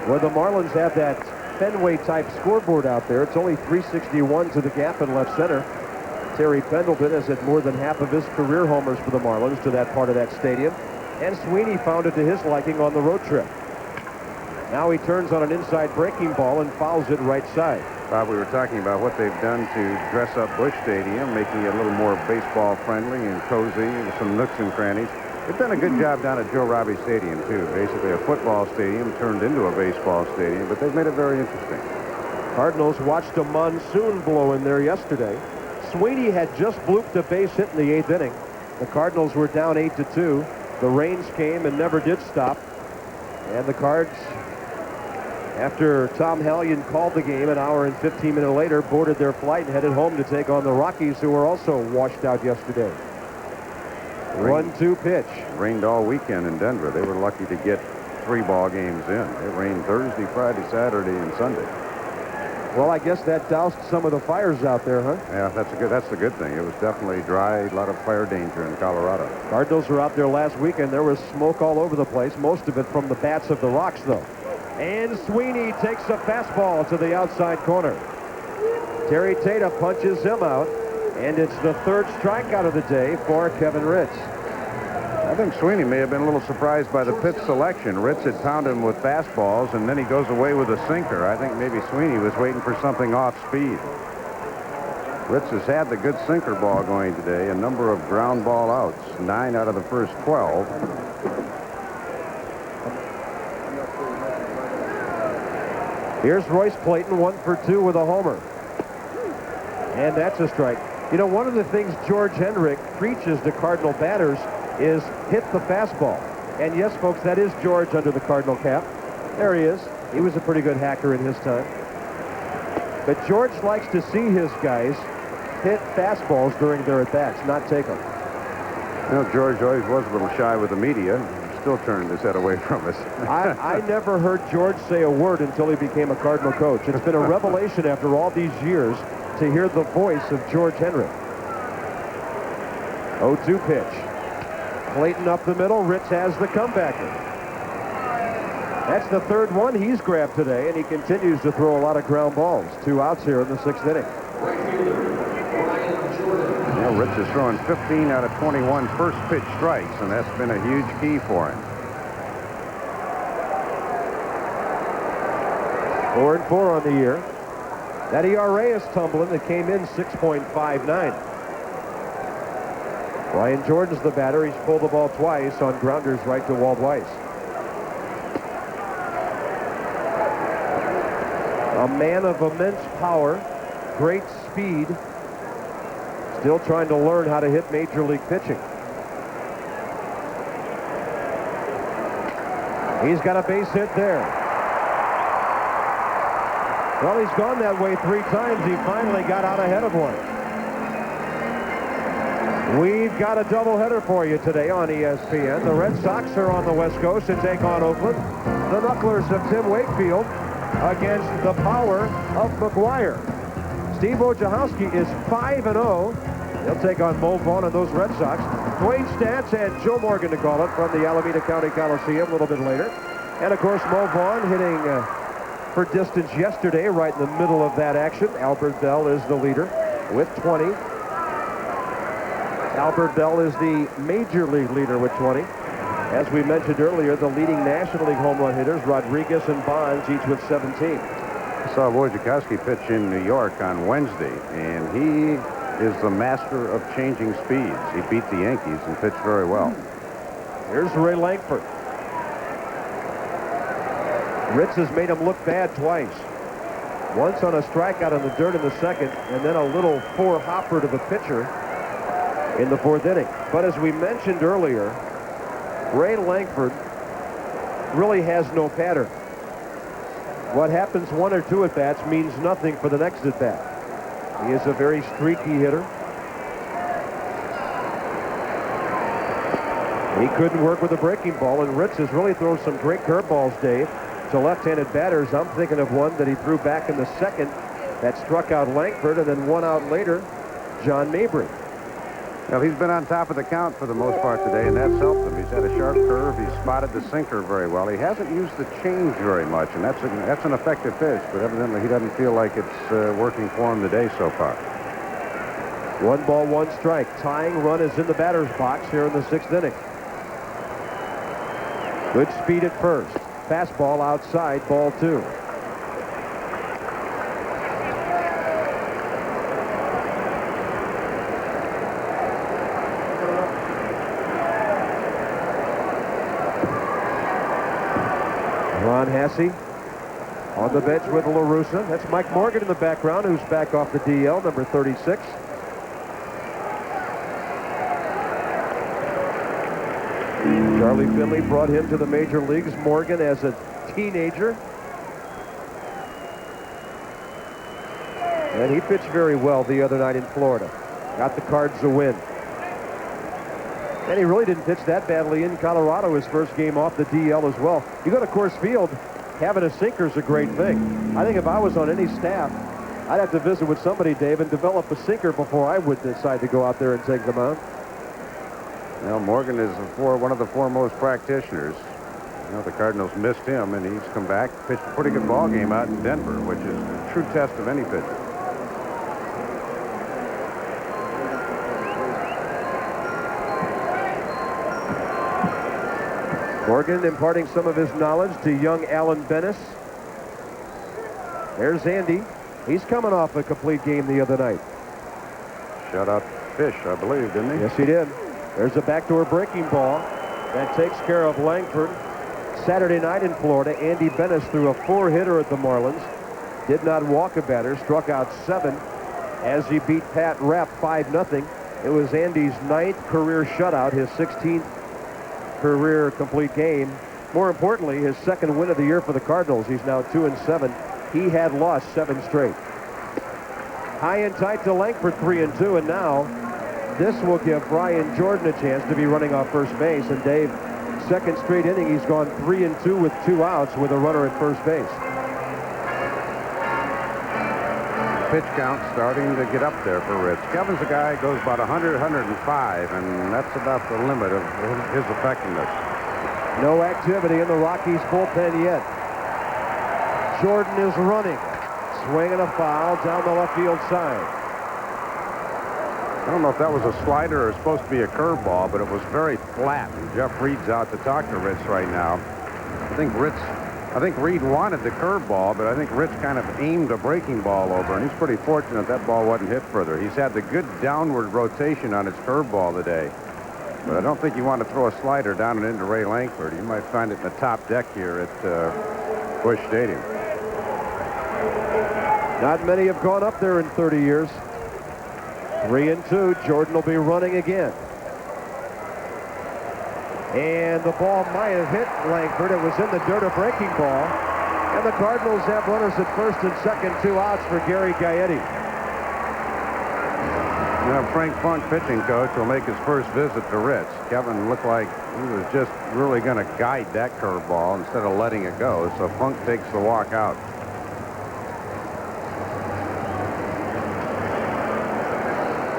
where the Marlins have that Fenway-type scoreboard out there. It's only 361 to the gap in left center. Terry Pendleton has hit more than half of his career homers for the Marlins to that part of that stadium. And Sweeney found it to his liking on the road trip. Now he turns on an inside breaking ball and fouls it right side. Bob, we were talking about what they've done to dress up Busch Stadium, making it a little more baseball friendly and cozy with some nooks and crannies. They've done a good job down at Joe Robbie Stadium, too. Basically a football stadium turned into a baseball stadium, but they've made it very interesting. Cardinals watched a monsoon blow in there yesterday. Sweeney had just blooped a base hit in the 8th inning. The Cardinals were down 8-2. The rains came and never did stop. And the Cards, after Tom Hallion called the game an hour and 15 minutes later, boarded their flight and headed home to take on the Rockies, who were also washed out yesterday. 1-2 pitch. Rained all weekend in Denver. They were lucky to get 3 ball games in. It rained Thursday, Friday, Saturday, and Sunday. Well, I guess that doused some of the fires out there, huh? Yeah, that's the good thing. It was definitely dry, a lot of fire danger in Colorado. Cardinals were out there last weekend. There was smoke all over the place, most of it from the bats of the Rocks, though. And Sweeney takes a fastball to the outside corner. Terry Tata punches him out, and it's the 3rd strikeout of the day for Kevin Ritz. I think Sweeney may have been a little surprised by the pitch selection. Ritz had pounded him with fastballs, and then he goes away with a sinker. I think maybe Sweeney was waiting for something off speed. Ritz has had the good sinker ball going today, a number of ground ball outs, 9 out of the first 12. Here's Royce Clayton, 1 for 2 with a homer. And that's a strike. You know, one of the things George Hendrick preaches to Cardinal batters is hit the fastball. And yes, folks, that is George under the Cardinal cap. There he is. He was a pretty good hacker in his time. But George likes to see his guys hit fastballs during their at-bats, not take them. You know, George always was a little shy with the media. He still turned his head away from us. I never heard George say a word until he became a Cardinal coach. It's been a revelation after all these years to hear the voice of George Hendrick. 0-2 pitch. Clayton up the middle. Ritz has the comebacker. That's the 3rd one he's grabbed today, and he continues to throw a lot of ground balls. 2 outs here in the 6th inning. You know, Ritz is throwing 15 out of 21 first pitch strikes, and that's been a huge key for him. 4-4 on the year. That ERA is tumbling. It came in 6.59. Ryan Jordan's the batter. He's pulled the ball twice on grounders right to Walt Weiss. A man of immense power, great speed, still trying to learn how to hit major league pitching. He's got a base hit there. Well, he's gone that way 3 times. He finally got out ahead of one. We've got a doubleheader for you today on ESPN. The Red Sox are on the West Coast to take on Oakland. The Knucklers of Tim Wakefield against the power of McGuire. Steve Wojciechowski is 5-0. He'll take on Mo Vaughn and those Red Sox. Dwayne Stats and Joe Morgan to call it from the Alameda County Coliseum a little bit later. And, of course, Mo Vaughn hitting for distance yesterday right in the middle of that action. Albert Bell is the leader with 20. Albert Bell is the major league leader with 20. As we mentioned earlier, the leading National League home run hitters, Rodriguez and Bonds, each with 17. I saw Wojciechowski pitch in New York on Wednesday, and he is the master of changing speeds. He beat the Yankees and pitched very well. Here's Ray Langford. Ritz has made him look bad twice. Once on a strikeout in the dirt in the second, and then a little four-hopper to the pitcher in the fourth inning. But as we mentioned earlier, Ray Langford really has no pattern. What happens one or two at-bats means nothing for the next at-bat. He is a very streaky hitter. He couldn't work with a breaking ball, and Ritz has really thrown some great curveballs, Dave, to left-handed batters. I'm thinking of one that he threw back in the second that struck out Langford, and then one out later, John Mabry. Well, he's been on top of the count for the most part today, and that's helped him. He's had a sharp curve. He's spotted the sinker very well. He hasn't used the change very much, and that's an effective pitch, but evidently he doesn't feel like it's working for him today so far. 1 ball, 1 strike. Tying run is in the batter's box here in the 6th inning. Good speed at first. Fastball outside, ball 2. Ron Hasse on the bench with La Russa. That's Mike Morgan in the background, who's back off the DL, number 36. Charlie Finley brought him to the major leagues, Morgan, as a teenager. And he pitched very well the other night in Florida. Got the Cards a win. And he really didn't pitch that badly in Colorado, his first game off the DL as well. You go to Coors Field, having a sinker is a great thing. I think if I was on any staff, I'd have to visit with somebody, Dave, and develop a sinker before I would decide to go out there and take them out. Well, Morgan is one of the foremost practitioners. You know, the Cardinals missed him, and he's come back, pitched a pretty good ball game out in Denver, which is a true test of any pitcher. Morgan imparting some of his knowledge to young Alan Bennis. There's Andy. He's coming off a complete game the other night. Shut out Fish, I believe, didn't he? Yes, he did. There's a backdoor breaking ball that takes care of Langford. Saturday night in Florida, Andy Bennis threw a 4-hitter at the Marlins. Did not walk a batter, struck out 7 as he beat Pat Rapp 5-0. It was Andy's 9th career shutout, his 16th career complete game. More importantly, his 2nd win of the year for the Cardinals. He's now 2-7. He had lost 7 straight. High and tight to Langford, 3-2, and now this will give Brian Jordan a chance to be running off first base. And Dave, 2nd straight inning, he's gone 3-2 with 2 outs with a runner at first base. Pitch count starting to get up there for Ritz. Kevin's a guy who goes about 100, 105, and that's about the limit of his effectiveness. No activity in the Rockies bullpen yet. Jordan is running. Swinging a foul down the left field side. I don't know if that was a slider or supposed to be a curveball, but it was very flat. And Jeff Reed's out to talk to Ritz right now. I think Reed wanted the curveball, but I think Ritz kind of aimed a breaking ball over, and he's pretty fortunate that ball wasn't hit further. He's had the good downward rotation on his curveball today, but I don't think you want to throw a slider down and into Ray Langford. You might find it in the top deck here at Busch Stadium. Not many have gone up there in 30 years. 3-2. Jordan will be running again. And the ball might have hit Langford. It was in the dirt, a breaking ball. And the Cardinals have runners at first and second, 2 outs for Gary Gaetti. You know, Frank Funk, pitching coach, will make his first visit to Ritz. Kevin looked like he was just really going to guide that curveball instead of letting it go. So Funk takes the walk out.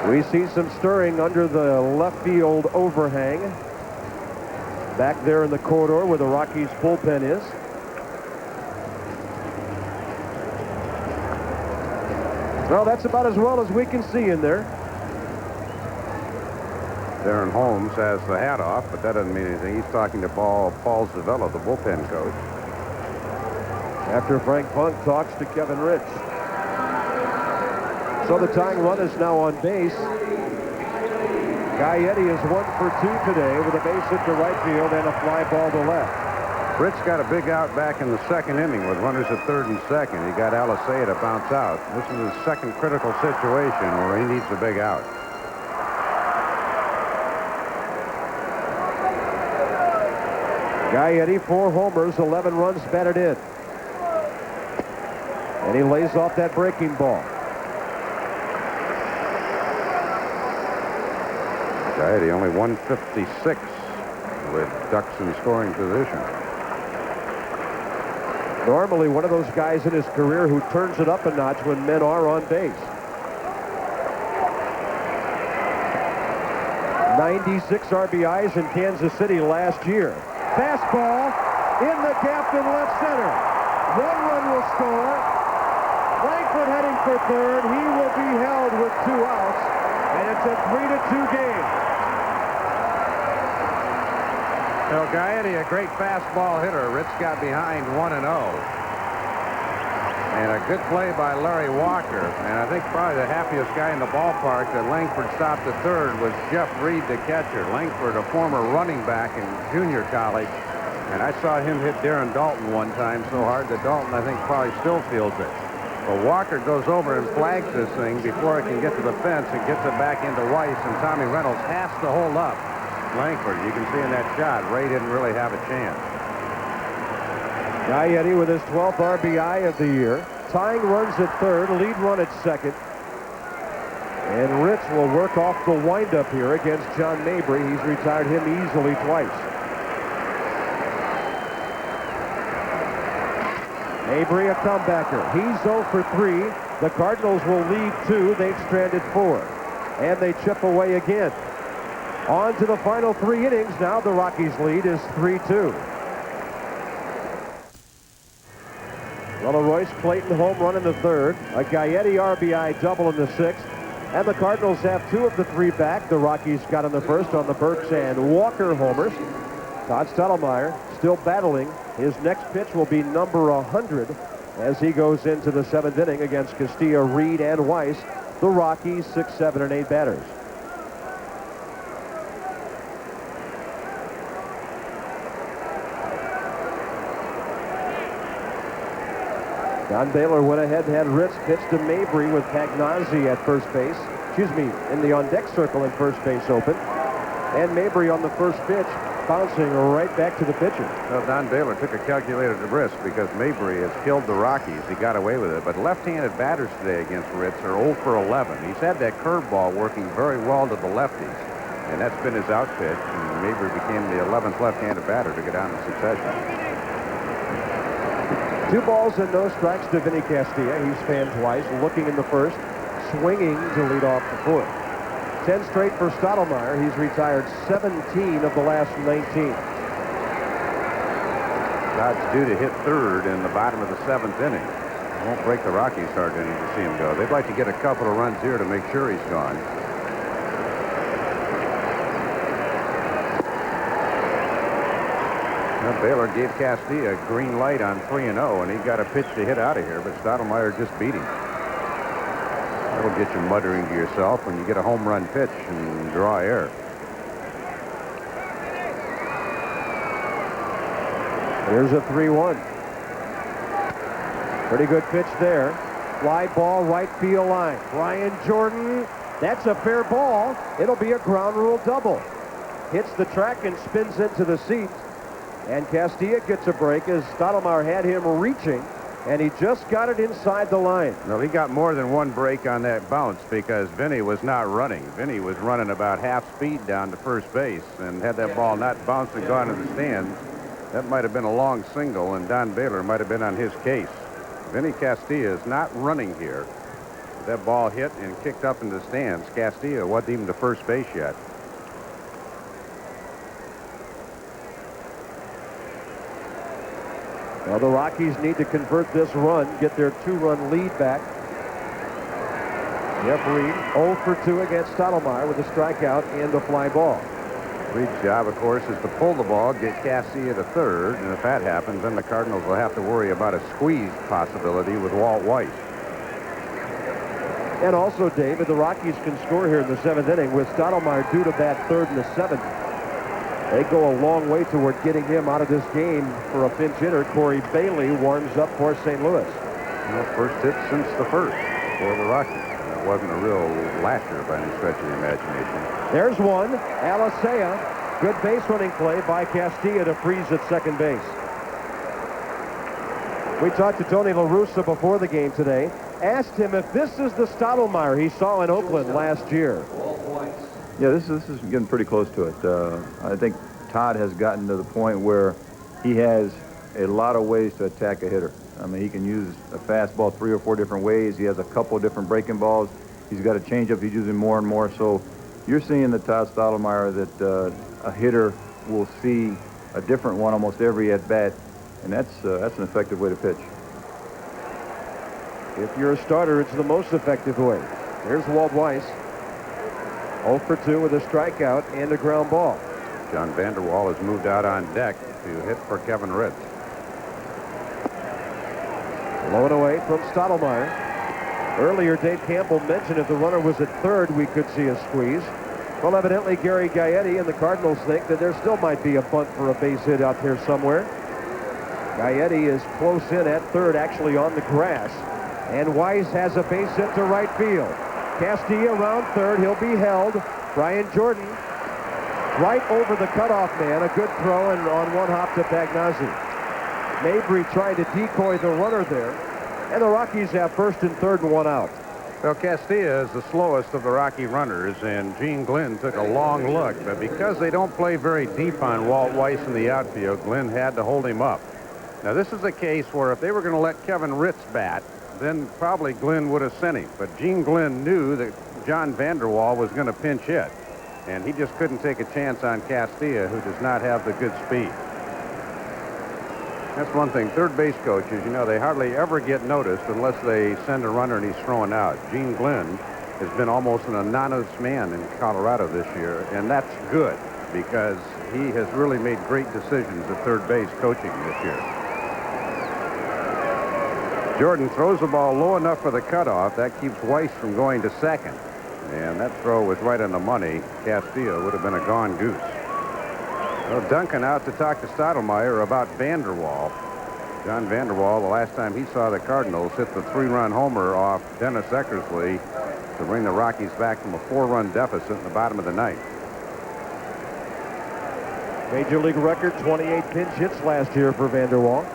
We see some stirring under the left field overhang. Back there in the corridor where the Rockies bullpen is. Well, that's about as well as we can see in there. Darren Holmes has the hat off, but that doesn't mean anything. He's talking to Paul Zavella, the bullpen coach. After Frank Funk talks to Kevin Ritz. So the tying run is now on base. Gaetti is 1 for 2 today with a base hit to right field and a fly ball to left. Ritz got a big out back in the second inning with runners at third and second. He got Alisea to bounce out. This is his second critical situation where he needs a big out. Gaetti, 4 homers, 11 runs batted in. And he lays off that breaking ball. Gaetti only 156 with Ducks in scoring position. Normally one of those guys in his career who turns it up a notch when men are on base. 96 RBIs in Kansas City last year. Fastball in the gap in left center. 1 run will score. Langford heading for third. He will be held with 2 outs, and it's a 3-2 game. Well, Gaetti, a great fastball hitter. Ritz got behind 1-0. And a good play by Larry Walker. And I think probably the happiest guy in the ballpark that Langford stopped at third was Jeff Reed, the catcher. Langford, a former running back in junior college. And I saw him hit Darren Dalton one time so hard that Dalton, I think, probably still feels it. But Walker goes over and flags this thing before it can get to the fence and gets it back into Weiss. And Tommy Reynolds has to hold up Langford. You can see in that shot, Ray didn't really have a chance. Gaetti with his 12th RBI of the year. Tying runs at third, lead run at second. And Ritz will work off the windup here against John Mabry. He's retired him easily twice. Mabry, a comebacker. He's 0 for 3. The Cardinals will lead 2. They've stranded 4. And they chip away again. On to the final 3 innings. Now the Rockies lead is 3-2. Well, a Royce Clayton home run in the third, a Gaetti RBI double in the sixth, and the Cardinals have 2 of the 3 back. The Rockies got in the first on the Burkes and Walker homers. Todd Stottlemyre still battling. His next pitch will be number 100 as he goes into the 7th inning against Castillo, Reed, and Weiss. The Rockies 6, 7, and 8 batters. Don Baylor went ahead and had Ritz pitch to Mabry with Pagnozzi at first base. Excuse me, in the on-deck circle and first base open. And Mabry on the first pitch, bouncing right back to the pitcher. Well, Don Baylor took a calculated risk because Mabry has killed the Rockies. He got away with it. But left-handed batters today against Ritz are 0 for 11. He's had that curveball working very well to the lefties. And that's been his out pitch. And Mabry became the 11th left-handed batter to go down in succession. 2 balls and no strikes to Vinny Castilla. He's fanned twice, looking in the first, swinging to lead off the foot. 10 straight for Stottlemyre. He's retired 17 of the last 19. Todd's due to hit third in the bottom of the 7th inning. It won't break the Rockies' heart any to see him go. They'd like to get a couple of runs here to make sure he's gone. Well, Baylor gave Castilla a green light on 3-0, and he got a pitch to hit out of here, but Stottlemyre just beat him. That'll get you muttering to yourself when you get a home run pitch and draw air. Here's a 3-1. Pretty good pitch there. Fly ball, right field line. Brian Jordan, that's a fair ball. It'll be a ground rule double. Hits the track and spins into the seats. And Castilla gets a break as Stottlemyre had him reaching, and he just got it inside the line. No, he got more than one break on that bounce because Vinny was not running. Vinny was running about half speed down to first base, and had that ball not bounced and gone to the stands, that might have been a long single, and Don Baylor might have been on his case. Vinny Castilla is not running here. That ball hit and kicked up into the stands. Castilla wasn't even to first base yet. Well, the Rockies need to convert this run, get their 2-run lead back. Jeff Reed 0 for 2 against Stottlemyre with a strikeout and a fly ball. Reed's job, of course, is to pull the ball, get Castilla to third, and if that happens, then the Cardinals will have to worry about a squeeze possibility with Walt Weiss. And also, David, the Rockies can score here in the 7th inning with Stottlemyre due to bat third in the 7th. They go a long way toward getting him out of this game for a pinch hitter. Corey Bailey warms up for St. Louis. Well, first hit since the first for the Rockies. It wasn't a real lasher by any stretch of the imagination. There's one. Alicea. Good base running play by Castilla to freeze at second base. We talked to Tony La Russa before the game today. Asked him if this is the Stottlemyre he saw in Oakland last year. Yeah, this is getting pretty close to it. I think Todd has gotten to the point where he has a lot of ways to attack a hitter. I mean, he can use a fastball 3 or 4 different ways. He has a couple of different breaking balls. He's got a changeup he's using more and more. So you're seeing the Todd Stottlemyre that a hitter will see a different one almost every at-bat, and that's an effective way to pitch. If you're a starter, it's the most effective way. Here's Walt Weiss. 0 for 2 with a strikeout and a ground ball. John Vanderwall has moved out on deck to hit for Kevin Ritz. Low and away from Stottlemyre. Earlier, Dave Campbell mentioned if the runner was at third, we could see a squeeze. Well, evidently, Gary Gaetti and the Cardinals think that there still might be a bunt for a base hit out there somewhere. Gaetti is close in at third, actually on the grass. And Weiss has a base hit to right field. Castilla around third. He'll be held. Brian Jordan right over the cutoff man. A good throw and on one hop to Pagnazzi. Mabry trying to decoy the runner there. And the Rockies have first and third and 1 out. Well, Castilla is the slowest of the Rocky runners, and Gene Glenn took a long look. But because they don't play very deep on Walt Weiss in the outfield, Glenn had to hold him up. Now, this is a case where if they were going to let Kevin Ritz bat, then probably Glenn would have sent him. But Gene Glenn knew that John Vanderwall was going to pinch hit, and he just couldn't take a chance on Castilla, who does not have the good speed. That's one thing. Third base coaches, you know, they hardly ever get noticed unless they send a runner and he's thrown out. Gene Glenn has been almost an anonymous man in Colorado this year, and that's good because he has really made great decisions at third base coaching this year. Jordan throws the ball low enough for the cutoff. That keeps Weiss from going to second. And that throw was right on the money. Castilla would have been a gone goose. Well, Duncan out to talk to Stottlemyre about Vanderwall. John Vanderwall, the last time he saw the Cardinals, hit the 3-run homer off Dennis Eckersley to bring the Rockies back from a 4-run deficit in the bottom of the ninth. Major League record 28 pinch hits last year for Vanderwall.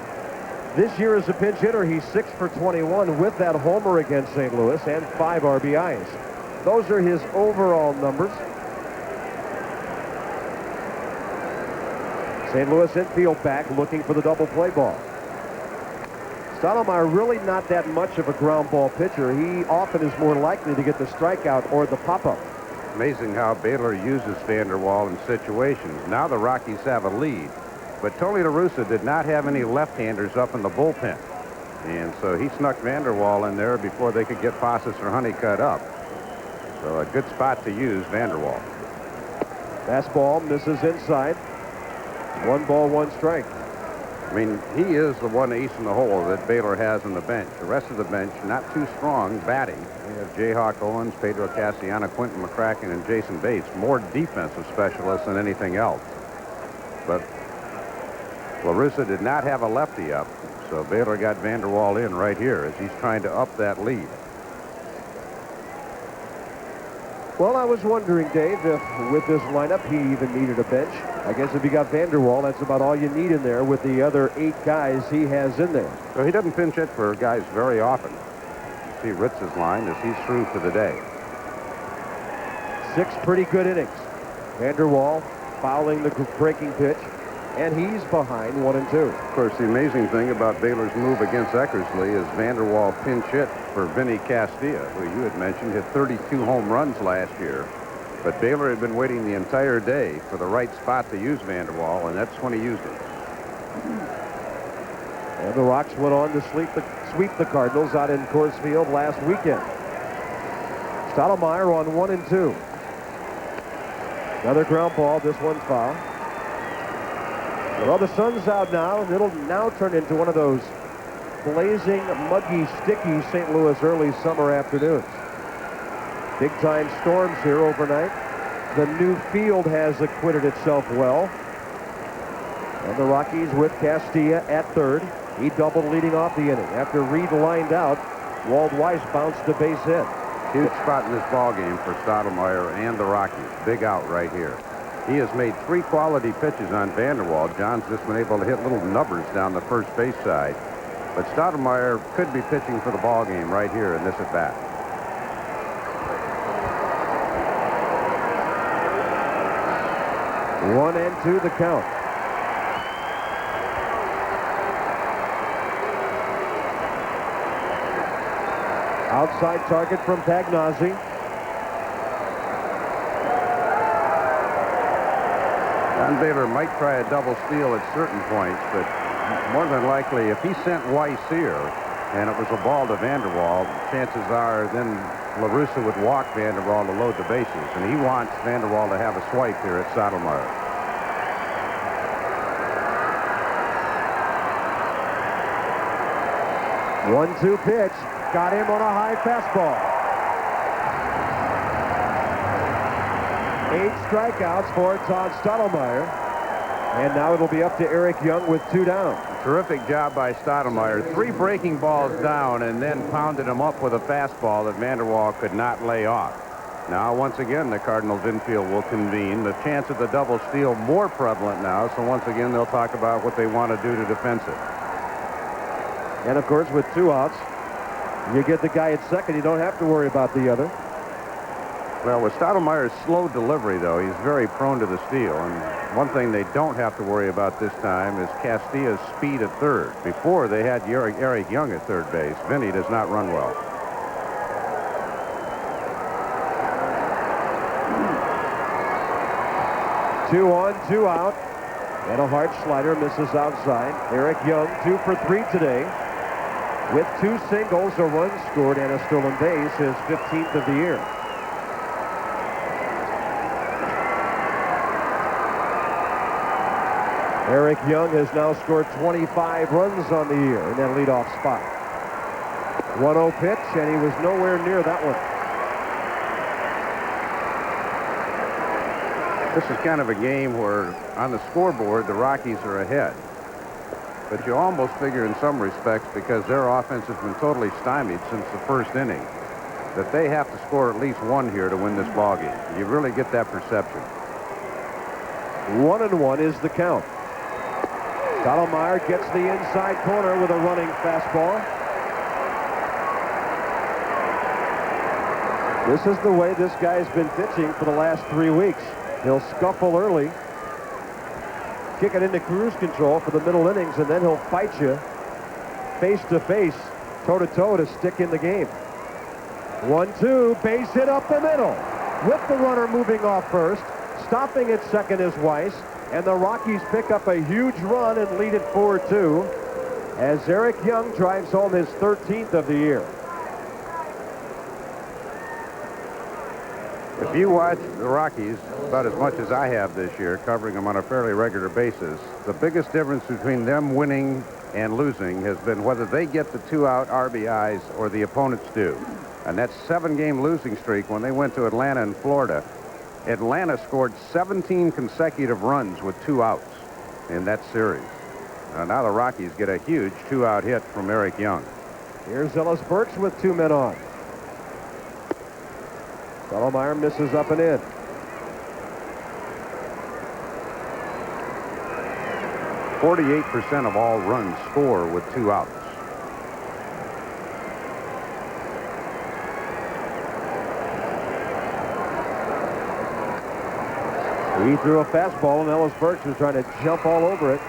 This year as a pinch hitter, he's 6 for 21 with that homer against St. Louis and 5 RBIs. Those are his overall numbers. St. Louis infield back looking for the double play ball. Stottlemyre really not that much of a ground ball pitcher. He often is more likely to get the strikeout or the pop-up. Amazing how Baylor uses Vanderwall in situations. Now the Rockies have a lead. But Tony La Russa did not have any left-handers up in the bullpen. And so he snuck Vanderwall in there before they could get Fossas or Honeycutt up. So a good spot to use Vanderwall. Fastball misses inside. 1 ball, 1 strike. I mean, he is the one ace in the hole that Baylor has on the bench. The rest of the bench, not too strong batting. We have Jayhawk Owens, Pedro Cassiano, Quentin McCracken, and Jason Bates. More defensive specialists than anything else. But La Russa did not have a lefty up, so Baylor got Vanderwall in right here as he's trying to up that lead. Well, I was wondering, Dave, if with this lineup he even needed a bench. I guess if you got Vanderwall, that's about all you need in there with the other 8 guys he has in there. So he doesn't pinch hit for guys very often. You see Ritz's line as he's through for the day. 6 pretty good innings. Vanderwall fouling the breaking pitch, and he's behind 1 and 2. Of course, the amazing thing about Baylor's move against Eckersley is Vanderwall pinch hit for Vinny Castilla, who you had mentioned hit 32 home runs last year. But Baylor had been waiting the entire day for the right spot to use Vanderwall, and that's when he used it. And the Rocks went on to sweep the Cardinals out in Coors Field last weekend. Stottlemyre on 1 and 2. Another ground ball. This one's foul. Well, the sun's out now, and it'll now turn into one of those blazing, muggy, sticky St. Louis early summer afternoons. Big-time storms here overnight. The new field has acquitted itself well. And the Rockies with Castilla at third. He doubled leading off the inning. After Reed lined out, Walt Weiss bounced a base hit. Huge spot in this ball game for Stottlemyre and the Rockies. Big out right here. He has made 3 quality pitches on Vanderwall. John's just been able to hit little nubbers down the first base side. But Stottlemyre could be pitching for the ball game right here in this at-bat. One and 2 the count. Outside target from Pagnozzi. John Baylor might try a double steal at certain points, but more than likely, if he sent Weiss here and it was a ball to Vanderwall, chances are then LaRussa would walk Vanderwall to load the bases, and he wants Vanderwall to have a swipe here at Stottlemyre. 1-2 pitch. Got him on a high fastball. 8 strikeouts for Todd Stottlemyre. And now it'll be up to Eric Young with 2 down. Terrific job by Stottlemyre. 3 breaking balls down and then pounded him up with a fastball that Vanderwall could not lay off. Now, once again, the Cardinals infield will convene. The chance of the double steal more prevalent now, so once again, they'll talk about what they want to do to defense it. And, of course, with 2 outs, you get the guy at second. You don't have to worry about the other. Well, with Stottlemyre's slow delivery, though, he's very prone to the steal. And one thing they don't have to worry about this time is Castilla's speed at third. Before, they had Eric Young at third base. Vinny does not run well. Two on, 2 out. And a hard slider misses outside. Eric Young 2 for 3 today. With 2 singles, a run scored, and a stolen base, his 15th of the year. Eric Young has now scored 25 runs on the year in that leadoff spot. 1-0 pitch, and he was nowhere near that one. This is kind of a game where, on the scoreboard, the Rockies are ahead. But you almost figure in some respects, because their offense has been totally stymied since the first inning, that they have to score at least 1 here to win this ball game. You really get that perception. 1-1 is the count. Stottlemyre gets the inside corner with a running fastball. This is the way this guy's been pitching for the last 3 weeks. He'll scuffle early, kick it into cruise control for the middle innings, and then he'll fight you face to face, toe to toe to stick in the game. 1-2, base hit up the middle with the runner moving off first. Stopping at second is Weiss, and the Rockies pick up a huge run and lead it 4-2 as Eric Young drives home his 13th of the year. If you watch the Rockies about as much as I have this year, covering them on a fairly regular basis, the biggest difference between them winning and losing has been whether they get the 2-out RBIs or the opponents do. And that 7-game losing streak when they went to Atlanta and Florida, Atlanta scored 17 consecutive runs with 2 outs in that series. Now the Rockies get a huge 2-out hit from Eric Young. Here's Ellis Burkes with 2 men on. Stottlemyre misses up and in. .48% of all runs score with 2 outs. He threw a fastball, and Ellis Burkes was trying to jump all over it.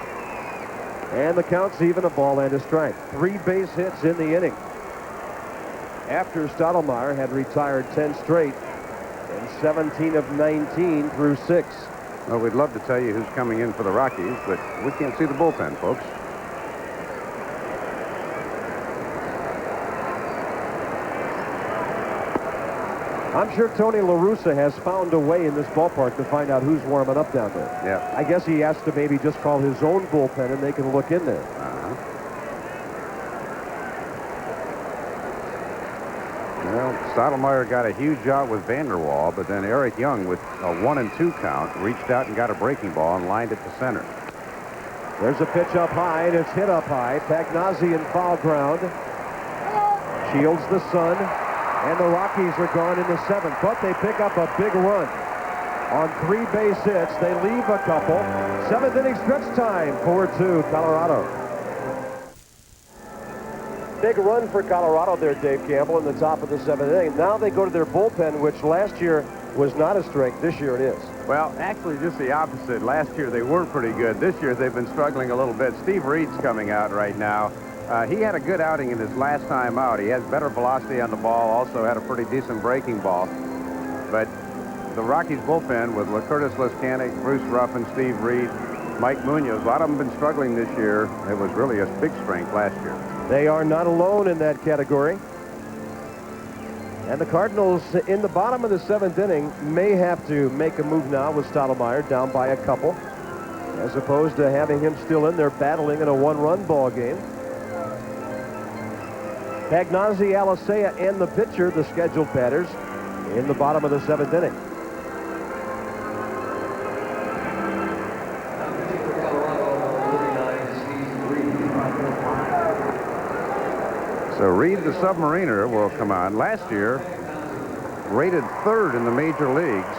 And the count's even, a ball and a strike. 3 base hits in the inning. After Stottlemyre had retired 10 straight and 17 of 19 through 6. Well, we'd love to tell you who's coming in for the Rockies, but we can't see the bullpen, folks. I'm sure Tony La Russa has found a way in this ballpark to find out who's warming up down there. Yeah. I guess he has to maybe just call his own bullpen and they can look in there. Well, Stottlemyre got a huge out with Vanderwall, but then Eric Young, with a 1-2 count, reached out and got a breaking ball and lined it to center. There's a pitch up high, and it's hit up high. Pagnozzi in foul ground. Shields the sun, and the Rockies are gone in the 7th, but they pick up a big run. On 3 base hits, they leave a couple. 7th inning stretch time, 4-2, Colorado. Big run for Colorado there, Dave Campbell, in the top of the 7th inning. Now they go to their bullpen, which last year was not a strength. This year it is. Well, actually, just the opposite. Last year they were pretty good. This year they've been struggling a little bit. Steve Reed's coming out right now. He had a good outing in his last time out. He has better velocity on the ball, also had a pretty decent breaking ball. But the Rockies bullpen with Curtis Lescanic, Bruce Ruffin, Steve Reed, Mike Munoz, a lot of them have been struggling this year. It was really a big strength last year. They are not alone in that category. And the Cardinals in the bottom of the 7th inning may have to make a move now with Stottlemyre down by a couple, as opposed to having him still in there battling in a 1-run ball game. Pagnozzi, Alicea, and the pitcher, the scheduled batters, in the bottom of the 7th inning. So Reed, the Submariner, will come on. Last year, rated 3rd in the major leagues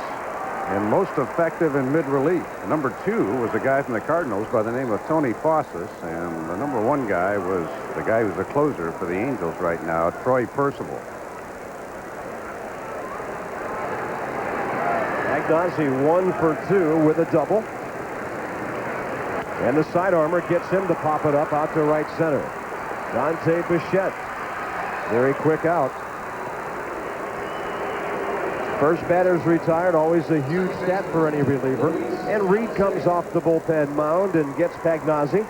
and most effective in mid-relief. Number 2 was a guy from the Cardinals by the name of Tony Fossis, and the number 1 guy was the guy who's the closer for the Angels right now, Troy Percival. Pagnozzi 1 for 2 with a double. And the side armor gets him to pop it up out to right center. Dante Bichette. Very quick out. First batter's retired, always a huge stat for any reliever. And Reed comes off the bullpen mound and gets Pagnozzi.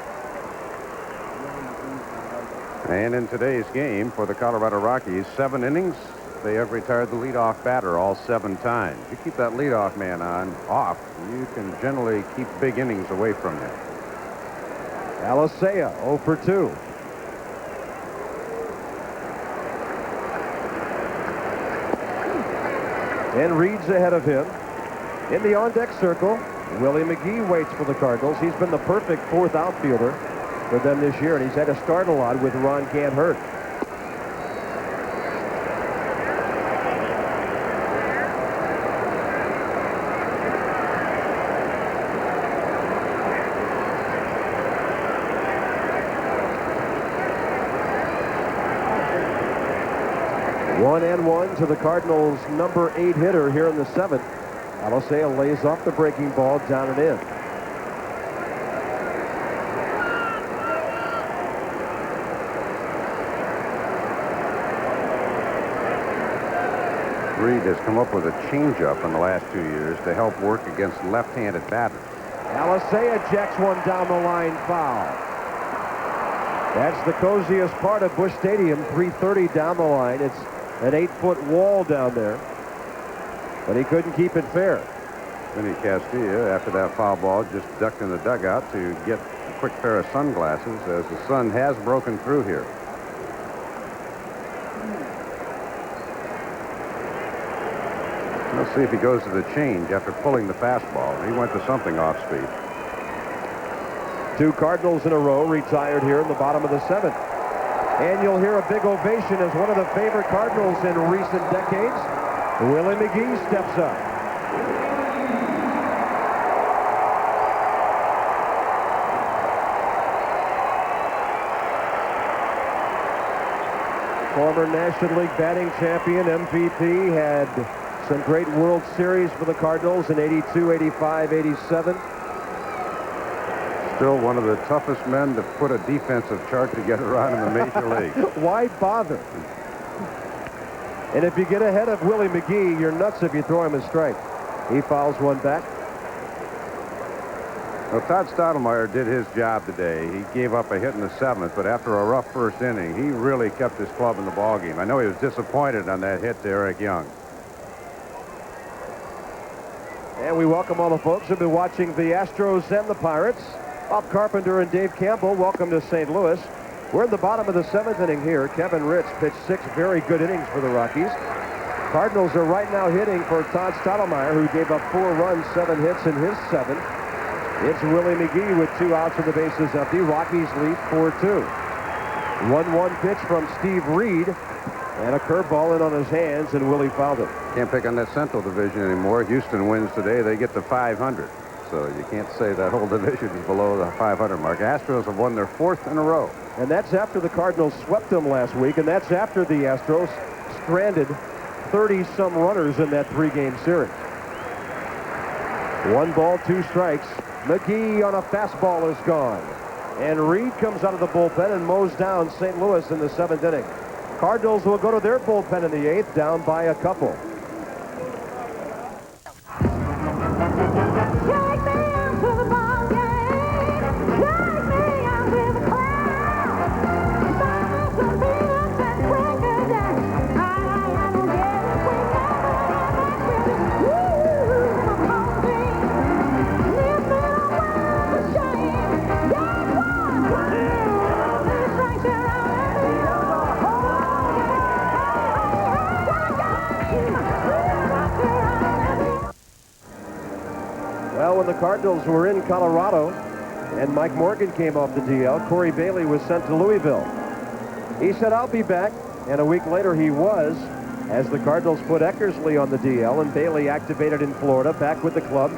And in today's game for the Colorado Rockies, 7 innings, they have retired the leadoff batter all 7 times. You keep that leadoff man off, you can generally keep big innings away from you. Alicea 0 for 2. And Reed's ahead of him. In the on-deck circle, Willie McGee waits for the Cardinals. He's been the perfect 4th outfielder for them this year, and he's had to start a lot with Ron Can't Hurt. One and one to the Cardinals' number 8 hitter here in the 7th. Alicea lays off the breaking ball down and in. Reed has come up with a changeup in the last 2 years to help work against left-handed batters. Alicea jacks one down the line, foul. That's the coziest part of Busch Stadium, 330 down the line. It's an 8-foot wall down there, but he couldn't keep it fair. Vinny Castilla, after that foul ball, just ducked in the dugout to get a quick pair of sunglasses as the sun has broken through here. Let's see if he goes to the change after pulling the fastball. He went to something off speed. 2 Cardinals in a row retired here in the bottom of the 7th. And you'll hear a big ovation as one of the favorite Cardinals in recent decades. Willie McGee steps up. Former National League batting champion, MVP, had some great World Series for the Cardinals in 82, 85, 87. Still one of the toughest men to put a defensive chart together on in the major league. Why bother? And if you get ahead of Willie McGee, you're nuts if you throw him a strike. He fouls one back. Well, Todd Stottlemyre did his job today. He gave up a hit in the 7th, but after a rough first inning, he really kept his club in the ballgame. I know he was disappointed on that hit to Eric Young. And we welcome all the folks who've been watching the Astros and the Pirates. Bob Carpenter and Dave Campbell, welcome to St. Louis. We're in the bottom of the 7th inning here. Kevin Ritz pitched 6 very good innings for the Rockies. Cardinals are right now hitting for Todd Stottlemyre, who gave up 4 runs, 7 hits in his 7th. It's Willie McGee with 2 outs and the bases empty. Rockies lead 4-2. 1-1 pitch from Steve Reed, and a curveball in on his hands, and Willie fouled it. Can't pick on that Central Division anymore. Houston wins today. They get to 500. So you can't say that whole division is below the 500 mark. Astros have won their 4th in a row. And that's after the Cardinals swept them last week, and that's after the Astros stranded 30-some runners in that 3-game series. 1 ball, 2 strikes. McGee on a fastball is gone. And Reed comes out of the bullpen and mows down St. Louis in the 7th inning. Cardinals will go to their bullpen in the 8th, down by a couple. Well, when the Cardinals were in Colorado and Mike Morgan came off the DL, Corey Bailey was sent to Louisville. He said, "I'll be back," and a week later he was, as the Cardinals put Eckersley on the DL, and Bailey activated in Florida, back with the club.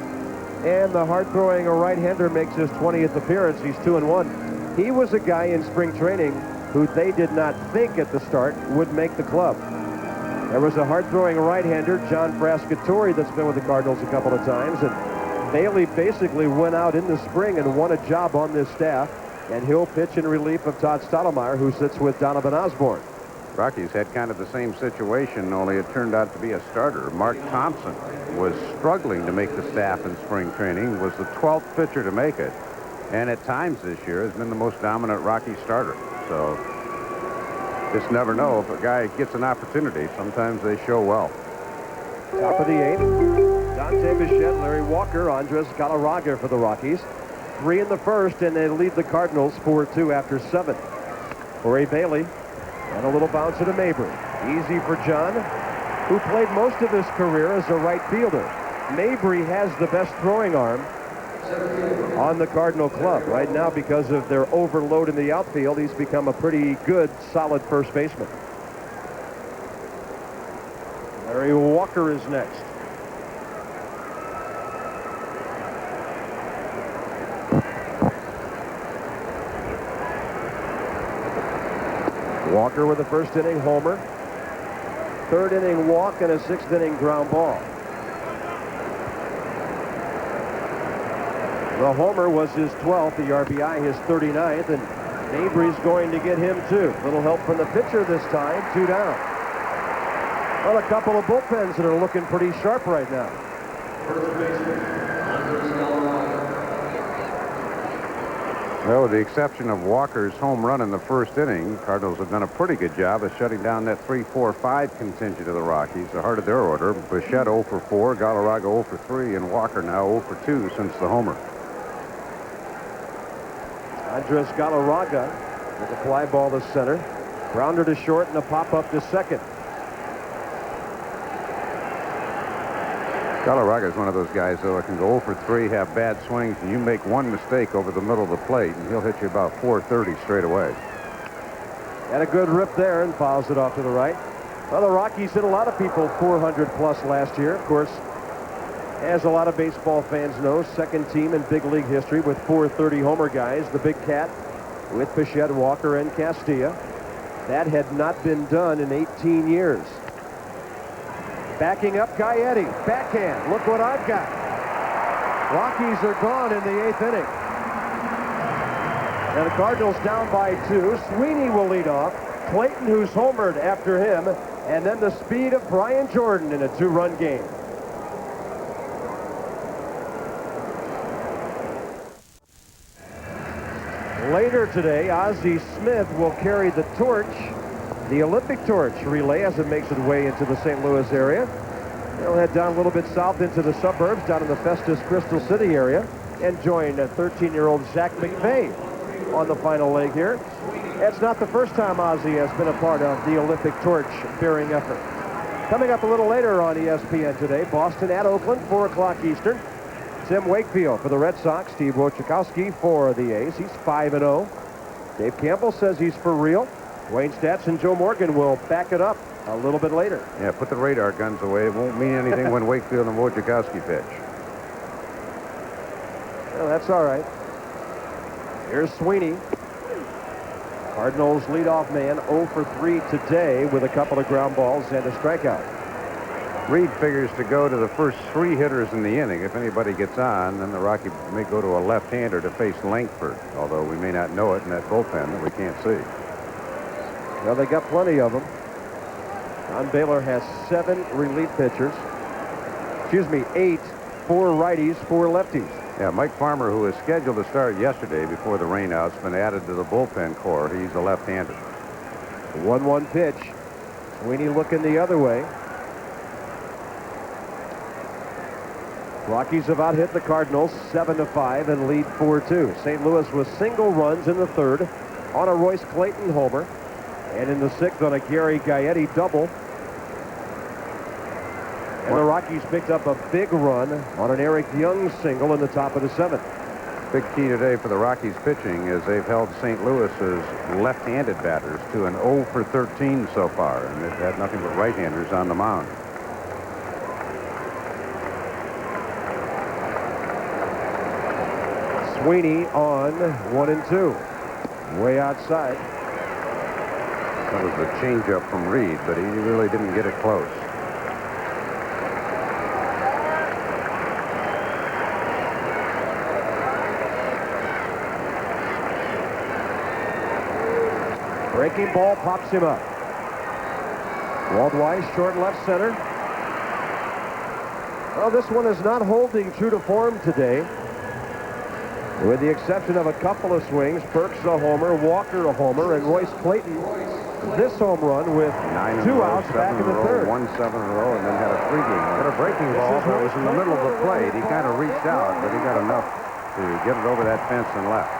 And the hard-throwing right-hander makes his 20th appearance. He's 2-1. He was a guy in spring training who they did not think at the start would make the club. There was a hard-throwing right-hander, John Frascatore, that's been with the Cardinals a couple of times, and Bailey basically went out in the spring and won a job on this staff, and he'll pitch in relief of Todd Stottlemyre, who sits with Donovan Osborne. Rockies had kind of the same situation, only it turned out to be a starter. Mark Thompson was struggling to make the staff in spring training, was the 12th pitcher to make it, and at times this year has been the most dominant Rocky starter. So just never know if a guy gets an opportunity. Sometimes they show well. Top of the 8th. Dante Bichette, Larry Walker, Andres Galarraga for the Rockies. 3 in the 1st, and they lead the Cardinals 4-2 after 7. Corey Bailey, and a little bounce to Mabry. Easy for John, who played most of his career as a right fielder. Mabry has the best throwing arm on the Cardinal club. Right now, because of their overload in the outfield, he's become a pretty good, solid first baseman. Larry Walker is next. Walker with a 1st inning homer, 3rd inning walk, and a 6th inning ground ball. The homer was his 12th, the RBI his 39th, and Mabry's going to get him too. Little help from the pitcher this time, 2 down. Well, a couple of bullpens that are looking pretty sharp right now. First baseman, Andres Galarraga. Well, with the exception of Walker's home run in the 1st inning, Cardinals have done a pretty good job of shutting down that 3-4-5 contingent of the Rockies, the heart of their order. Bichette 0 for 4, Galarraga 0 for 3, and Walker now 0 for 2 since the homer. Andres Galarraga with a fly ball to center. Grounder to short and a pop-up to second. Galarraga is one of those guys, though, that can go 0 for 3, have bad swings, and you make one mistake over the middle of the plate, and he'll hit you about 430 straight away. And a good rip there, and fouls it off to the right. Well, the Rockies hit a lot of people 400-plus last year. Of course, as a lot of baseball fans know, 2nd team in big league history with 430 homer guys. The Big Cat with Bichette, Walker, and Castilla. That had not been done in 18 years. Backing up Gaetti. Backhand. Look what I've got. Rockies are gone in the 8th inning. And the Cardinals down by 2. Sweeney will lead off. Clayton, who's homered after him. And then the speed of Brian Jordan in a 2-run game. Later today, Ozzie Smith will carry the torch, the Olympic torch relay, as it makes its way into the St. Louis area. They'll head down a little bit south into the suburbs, down in the Festus Crystal City area, and join 13-year-old Zach McVeigh on the final leg here. It's not the first time Ozzie has been a part of the Olympic torch-bearing effort. Coming up a little later on ESPN today, Boston at Oakland, 4 o'clock Eastern. Tim Wakefield for the Red Sox, Steve Wojciechowski for the A's. He's 5-0. Dave Campbell says he's for real. Wayne Stats and Joe Morgan will back it up a little bit later. Yeah, put the radar guns away. It won't mean anything when Wakefield and Wojciechowski pitch. Well, that's all right. Here's Sweeney. Cardinals leadoff man 0 for 3 today with a couple of ground balls and a strikeout. Reed figures to go to the first 3 hitters in the inning. If anybody gets on, then the Rockies may go to a left-hander to face Langford, although we may not know it in that bullpen that we can't see. Well, they got plenty of them. Don Baylor has 7 relief pitchers. Excuse me, 8, 4 righties, 4 lefties. Yeah, Mike Farmer, who was scheduled to start yesterday before the rainout's been added to the bullpen core. He's a left-hander. 1-1 pitch. Sweeney looking the other way. Rockies have out-hit the Cardinals 7-5 and lead 4-2. St. Louis with single runs in the 3rd on a Royce Clayton homer, and in the 6th on a Gary Gaetti double. And the Rockies picked up a big run on an Eric Young single in the top of the 7th. Big key today for the Rockies pitching is they've held St. Louis's left-handed batters to an 0 for 13 so far, and they've had nothing but right-handers on the mound. Sweeney on 1-2. Way outside. That was the changeup from Reed, but he really didn't get it close. Breaking ball pops him up. Walt Weiss, short left center. Well, this one is not holding true to form today. With the exception of a couple of swings, Burkes a homer, Walker a homer, and Royce Clayton this home run with 2 outs back in the 3rd. 1-7 in a row, and then had a 3-game. Had a breaking ball that was in the middle of the plate. He kind of reached out, but he got enough to get it over that fence and left.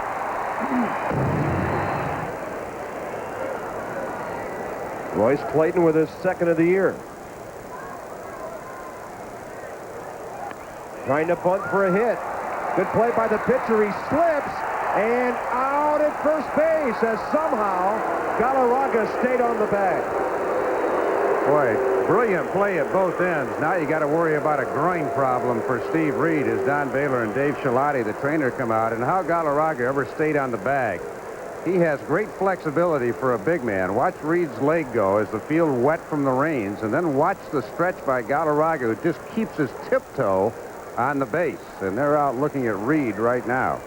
Royce Clayton with his 2nd of the year. Trying to bunt for a hit. Good play by the pitcher. He slips and out at first base as somehow Galarraga stayed on the bag. Boy, brilliant play at both ends. Now you got to worry about a groin problem for Steve Reed as Don Baylor and Dave Schilotti, the trainer, come out. And how Galarraga ever stayed on the bag. He has great flexibility for a big man. Watch Reed's leg go as the field wet from the rains, and then watch the stretch by Galarraga, who just keeps his tiptoe on the base. And they're out looking at Reed right now.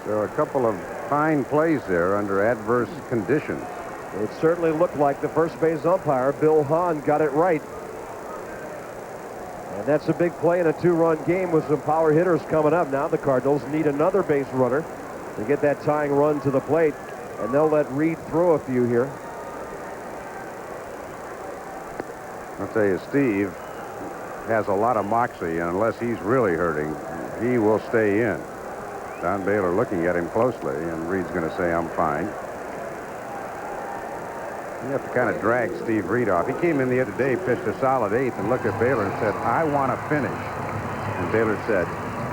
So a couple of fine plays there under adverse conditions. It certainly looked like the first base umpire, Bill Hahn, got it right. And that's a big play in a 2-run game with some power hitters coming up. Now the Cardinals need another base runner to get that tying run to the plate, and they'll let Reed throw a few here. I'll tell you, Steve has a lot of moxie, and unless he's really hurting, he will stay in. Don Baylor looking at him closely, and Reed's going to say, I'm fine. You have to kind of drag Steve Reed off. He came in the other day, pitched a solid 8th, and looked at Baylor and said, I want to finish. And Baylor said,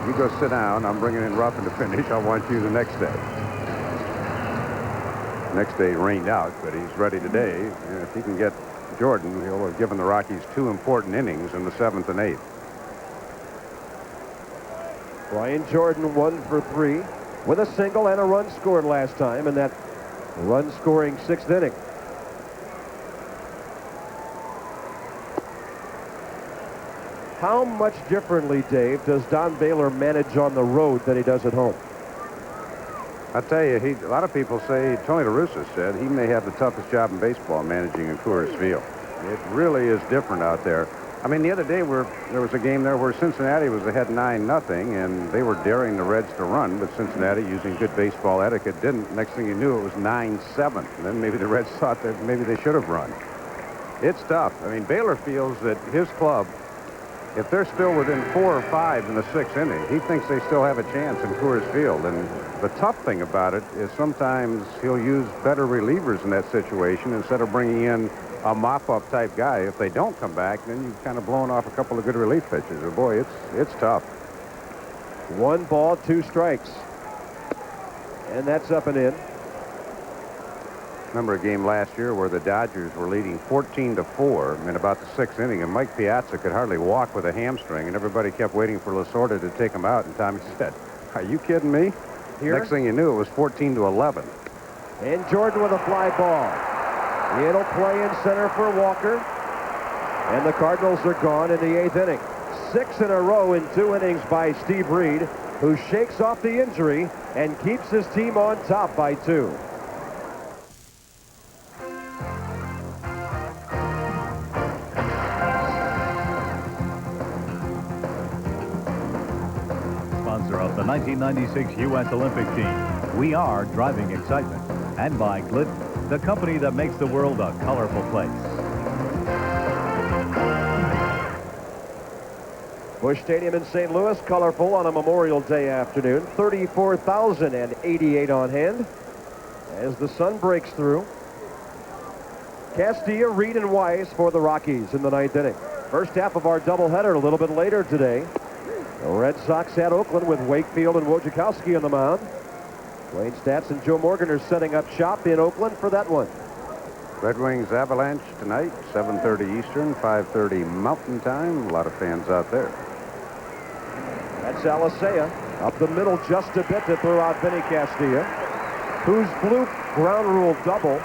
you go sit down. I'm bringing in Ruffin to finish. I want you the next day. Next day rained out, but he's ready today. And if he can get Jordan, he'll have given the Rockies 2 important innings in the 7th and 8th. Brian Jordan 1 for 3 with a single and a run scored last time in that run-scoring 6th inning. How much differently, Dave, does Don Baylor manage on the road than he does at home? I tell you, a lot of people say, Tony La Russa said, he may have the toughest job in baseball managing in Coors Field. It really is different out there. I mean, the other day there was a game there where Cincinnati was ahead 9-0, and they were daring the Reds to run, but Cincinnati, using good baseball etiquette, didn't. Next thing you knew, it was 9-7. And then maybe the Reds thought that maybe they should have run. It's tough. I mean, Baylor feels that his club, if they're still within 4 or 5 in the 6th inning, he thinks they still have a chance in Coors Field. And the tough thing about it is sometimes he'll use better relievers in that situation instead of bringing in a mop-up type guy. If they don't come back, then you've kind of blown off a couple of good relief pitches. But boy, it's tough. 1 ball, 2 strikes. And that's up and in. Remember a game last year where the Dodgers were leading 14-4 in about the 6th inning, and Mike Piazza could hardly walk with a hamstring, and everybody kept waiting for Lasorda to take him out, and Tommy said, "Are you kidding me?" Here. Next thing you knew, it was 14-11. And Jordan with a fly ball. It'll play in center for Walker. And the Cardinals are gone in the 8th inning. 6 in a row in 2 innings by Steve Reed, who shakes off the injury and keeps his team on top by 2. Sponsor of the 1996 U.S. Olympic team. We are driving excitement. And by Glidden, the company that makes the world a colorful place. Busch Stadium in St. Louis, colorful on a Memorial Day afternoon. 34,088 on hand as the sun breaks through. Castilla, Reed, and Weiss for the Rockies in the 9th inning. First half of our doubleheader a little bit later today. The Red Sox at Oakland with Wakefield and Wojciechowski on the mound. Wayne Stats and Joe Morgan are setting up shop in Oakland for that one. Red Wings Avalanche tonight, 7:30 Eastern, 5:30 Mountain Time. A lot of fans out there. That's Alicea up the middle just a bit to throw out Vinny Castilla, whose blue ground rule double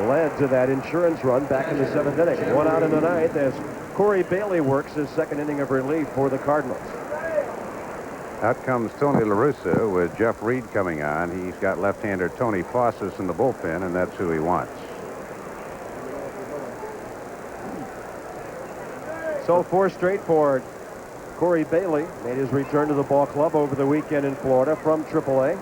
led to that insurance run back in the 7th inning. 1 out in the 9th as Corey Bailey works his 2nd inning of relief for the Cardinals. Out comes Tony La Russa with Jeff Reed coming on. He's got left-hander Tony Fossis in the bullpen, and that's who he wants. So 4 straight for Corey Bailey. Made his return to the ball club over the weekend in Florida from AAA.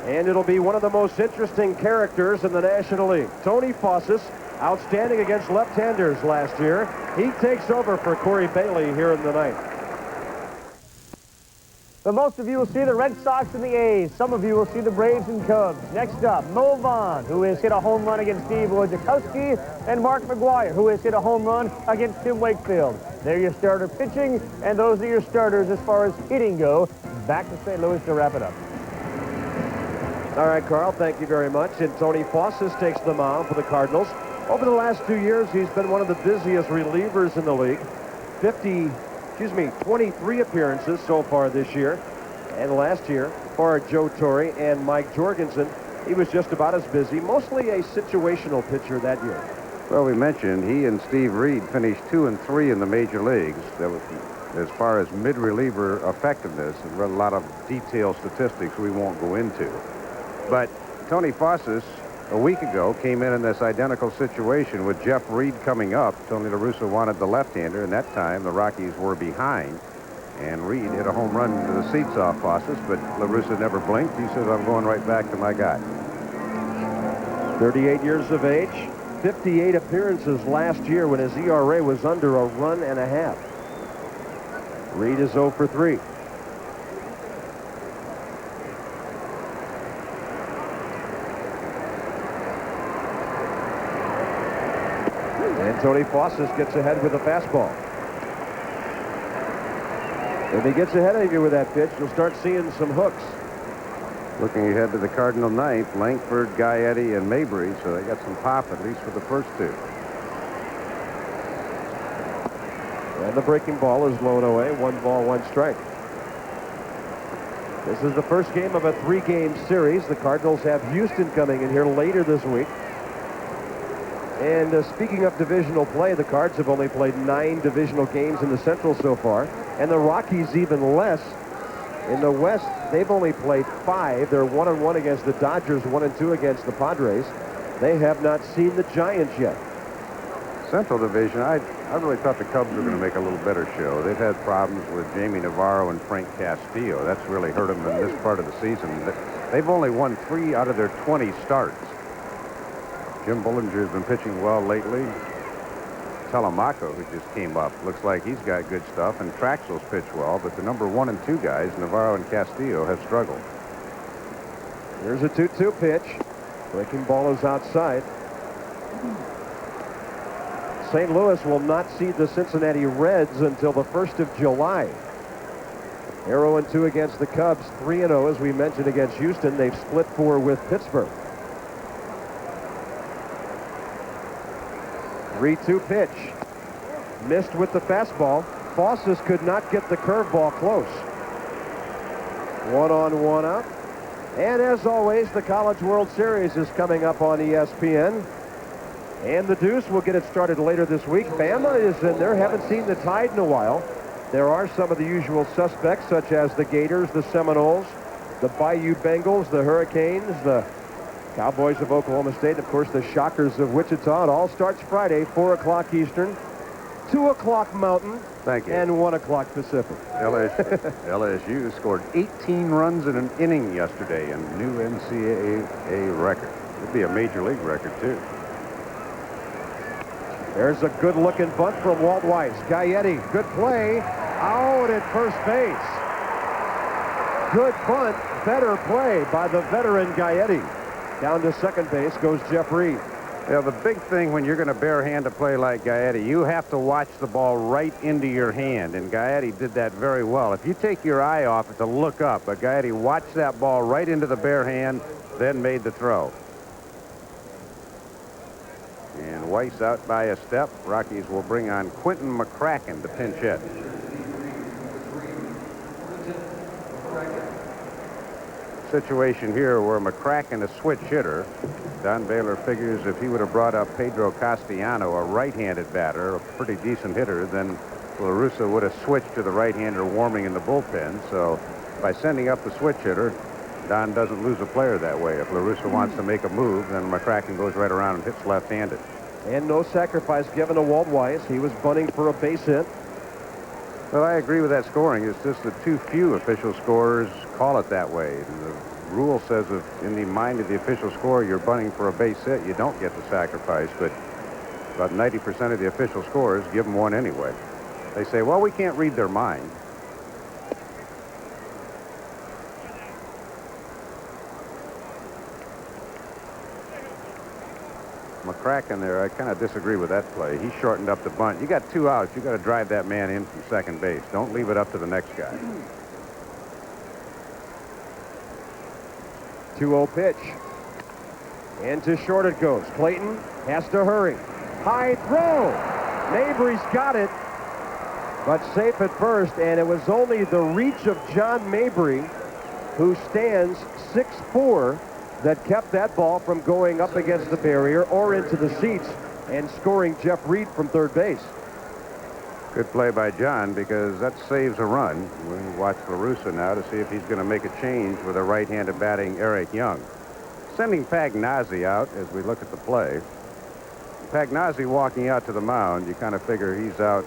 And it'll be one of the most interesting characters in the National League. Tony Fossis, outstanding against left-handers last year. He takes over for Corey Bailey here in the 9th. But most of you will see the Red Sox and the A's. Some of you will see the Braves and Cubs. Next up, Mo Vaughn, who has hit a home run against Steve Wojciechowski, and Mark McGuire, who has hit a home run against Tim Wakefield. They're your starter pitching, and those are your starters as far as hitting go. Back to St. Louis to wrap it up. All right, Carl, thank you very much. And Tony Fossis takes the mound for the Cardinals. Over the last 2 years, he's been one of the busiest relievers in the league. 23 appearances so far this year. And last year, for Joe Torre and Mike Jorgensen, he was just about as busy, mostly a situational pitcher that year. Well, we mentioned he and Steve Reed finished 2 and 3 in the major leagues. That was, as far as mid-reliever effectiveness, and a lot of detailed statistics we won't go into. But Tony Fossis, a week ago, came in this identical situation with Jeff Reed coming up. Tony La Russa wanted the left-hander, and that time the Rockies were behind. And Reed hit a home run to the seats off Fossis, but La Russa never blinked. He says, "I'm going right back to my guy." 38 years of age, 58 appearances last year when his ERA was under a run and a half. Reed is 0 for 3. And Tony Fossis gets ahead with a fastball. If he gets ahead of you with that pitch, you'll start seeing some hooks. Looking ahead to the Cardinal 9th, Langford, Gaetti, and Mabry, so they got some pop at least for the first 2. And the breaking ball is blown away. 1 ball, 1 strike. This is the first game of a 3-game series. The Cardinals have Houston coming in here later this week. And speaking of divisional play, the Cards have only played 9 divisional games in the Central so far, and the Rockies even less. In the West, they've only played 5. They're 1-1 against the Dodgers, 1-2 against the Padres. They have not seen the Giants yet. Central Division, I really thought the Cubs were going to make a little better show. They've had problems with Jamie Navarro and Frank Castillo. That's really hurt them in this part of the season. They've only won 3 out of their 20 starts. Jim Bullinger's been pitching well lately. Telemaco, who just came up, looks like he's got good stuff, and Traxel's pitched well, but the number 1 and 2 guys, Navarro and Castillo, have struggled. Here's a 2-2 pitch. Breaking ball is outside. St. Louis will not see the Cincinnati Reds until the 1st of July. 0-2 against the Cubs, 3-0 as we mentioned against Houston. They've split 4 with Pittsburgh. 3-2 pitch. Missed with the fastball. Fosses could not get the curveball close. 1 on, 1 out. And as always, the College World Series is coming up on ESPN. And the Deuce will get it started later this week. Bama is in there. Haven't seen the Tide in a while. There are some of the usual suspects, such as the Gators, the Seminoles, the Bayou Bengals, the Hurricanes, the Cowboys of Oklahoma State, and of course the Shockers of Wichita. It all starts Friday, 4 o'clock Eastern, 2 o'clock Mountain, Thank you. and 1 o'clock Pacific. LSU scored 18 runs in an inning yesterday, a new NCAA record. It'd be a major league record, too. There's a good-looking bunt from Walt Weiss. Gaetti, good play. Out at first base. Good bunt, better play by the veteran Gaetti. Down to second base goes Jeff Reed. Yeah, the big thing when you're going to barehand a play like Gaetti, you have to watch the ball right into your hand, and Gaetti did that very well. If you take your eye off it to look up, but Gaetti watched that ball right into the bare hand, then made the throw. And Weiss out by a step. Rockies will bring on Quentin McCracken to pinch hit. Situation here where McCracken, a switch hitter. Don Baylor figures if he would have brought up Pedro Castellano, a right-handed batter, a pretty decent hitter, then La Russa would have switched to the right-hander warming in the bullpen. So by sending up the switch hitter, Don doesn't lose a player that way. If La Russa wants to make a move, then McCracken goes right around and hits left-handed. And no sacrifice given to Walt Weiss. He was bunting for a base hit. Well, I agree with that scoring. It's just that too few official scorers call it that way. And the rule says if in the mind of the official scorer you're bunting for a base hit, you don't get the sacrifice. But about 90% of the official scorers give them one anyway. They say, well, we can't read their mind. McCracken there, I kind of disagree with that play. He shortened up the bunt. You got 2 outs. You got to drive that man in from second base. Don't leave it up to the next guy. 2-0 pitch. And to short it goes. Clayton has to hurry. High throw. Mabry's got it, but safe at first, and it was only the reach of John Mabry, who stands 6'4", that kept that ball from going up against the barrier or into the seats and scoring Jeff Reed from third base. Good play by John, because that saves a run. We'll watch La Russa now to see if he's going to make a change with a right-handed batting Eric Young. Sending Pagnazzi out as we look at the play. Pagnazzi walking out to the mound, you kind of figure he's out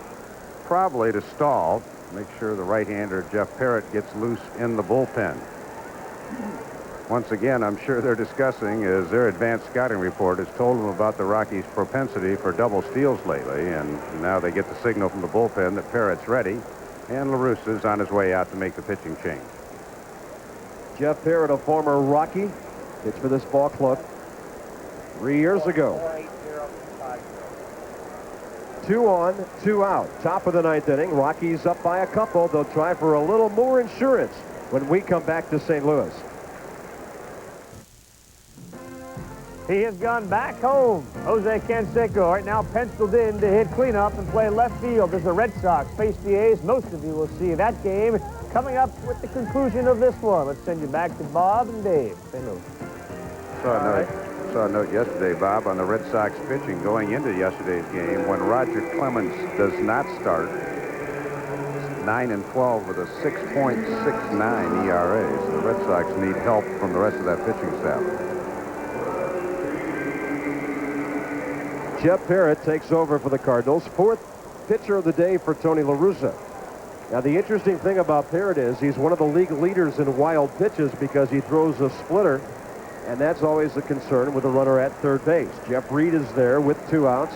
probably to stall, make sure the right-hander Jeff Parrott gets loose in the bullpen. Once again, I'm sure they're discussing as their advanced scouting report has told them about the Rockies' propensity for double steals lately, and now they get the signal from the bullpen that Parrott's ready, and La Russa's on his way out to make the pitching change. Jeff Parrott, a former Rocky, pitched for this ball club 3 years ago. 2 on, 2 out. Top of the 9th inning. Rockies up by a couple. They'll try for a little more insurance when we come back to St. Louis. He has gone back home. Jose Canseco right now penciled in to hit cleanup and play left field as the Red Sox face the A's. Most of you will see that game coming up with the conclusion of this one. Let's send you back to Bob and Dave. St. Louis. Saw a note yesterday, Bob, on the Red Sox pitching going into yesterday's game when Roger Clemens does not start. 9-12 with a 6.69 ERA. So the Red Sox need help from the rest of that pitching staff. Jeff Parrott takes over for the Cardinals. 4th pitcher of the day for Tony La Russa. Now, the interesting thing about Parrott is he's one of the league leaders in wild pitches because he throws a splitter And that's always a concern with a runner at third base. Jeff Reed is there with 2 outs.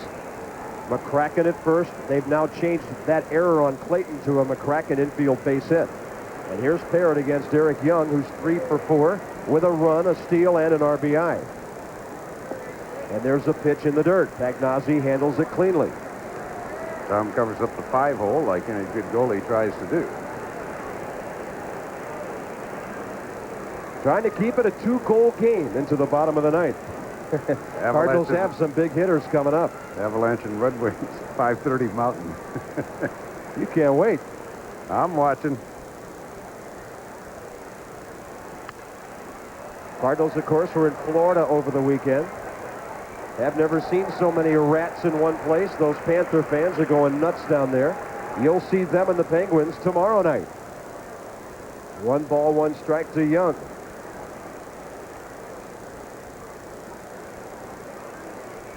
McCracken at first. They've now changed that error on Clayton to a McCracken infield base hit. And here's Parrott against Eric Young, who's 3 for 4 with a run, a steal, and an RBI. And there's a pitch in the dirt. Pagnozzi handles it cleanly. Tom covers up the 5-hole like any good goalie tries to do. Trying to keep it a 2-goal game into the bottom of the ninth. Cardinals have some big hitters coming up. Avalanche and Red Wings, 5:30 Mountain. You can't wait. I'm watching. Cardinals, of course, were in Florida over the weekend. Have never seen so many rats in one place. Those Panther fans are going nuts down there. You'll see them and the Penguins tomorrow night. 1 ball, 1 strike to Young.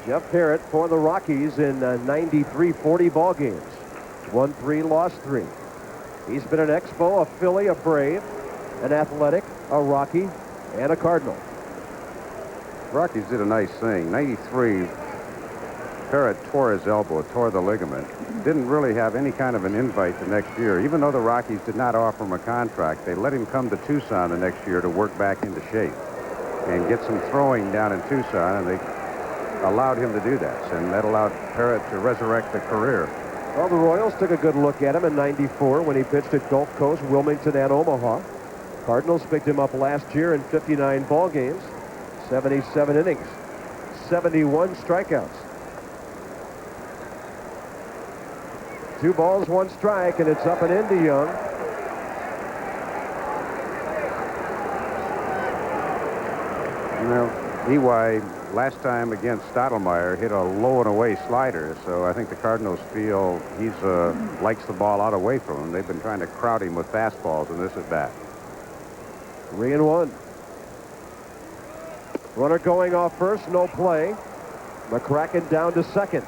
Jeff Parrott for the Rockies in 93 40 ball games. Won 3, lost 3. He's been an Expo, a Philly, a Brave, an Athletic, a Rocky, and a Cardinal. Rockies did a nice thing. 93, Parrott tore his elbow, tore the ligament. Didn't really have any kind of an invite the next year. Even though the Rockies did not offer him a contract, they let him come to Tucson the next year to work back into shape and get some throwing down in Tucson, and they allowed him to do that, and that allowed Parrott to resurrect the career. Well, the Royals took a good look at him in 94 when he pitched at Gulf Coast, Wilmington, and Omaha. Cardinals picked him up last year in 59 ball games, 77 innings, 71 strikeouts. 2 balls, 1 strike, and it's up and into Young. You know, EY last time against Stottlemyre hit a low and away slider, so I think the Cardinals feel he's likes the ball out away from him. They've been trying to crowd him with fastballs, and this is that. 3-1. Runner going off first, no play. McCracken down to second.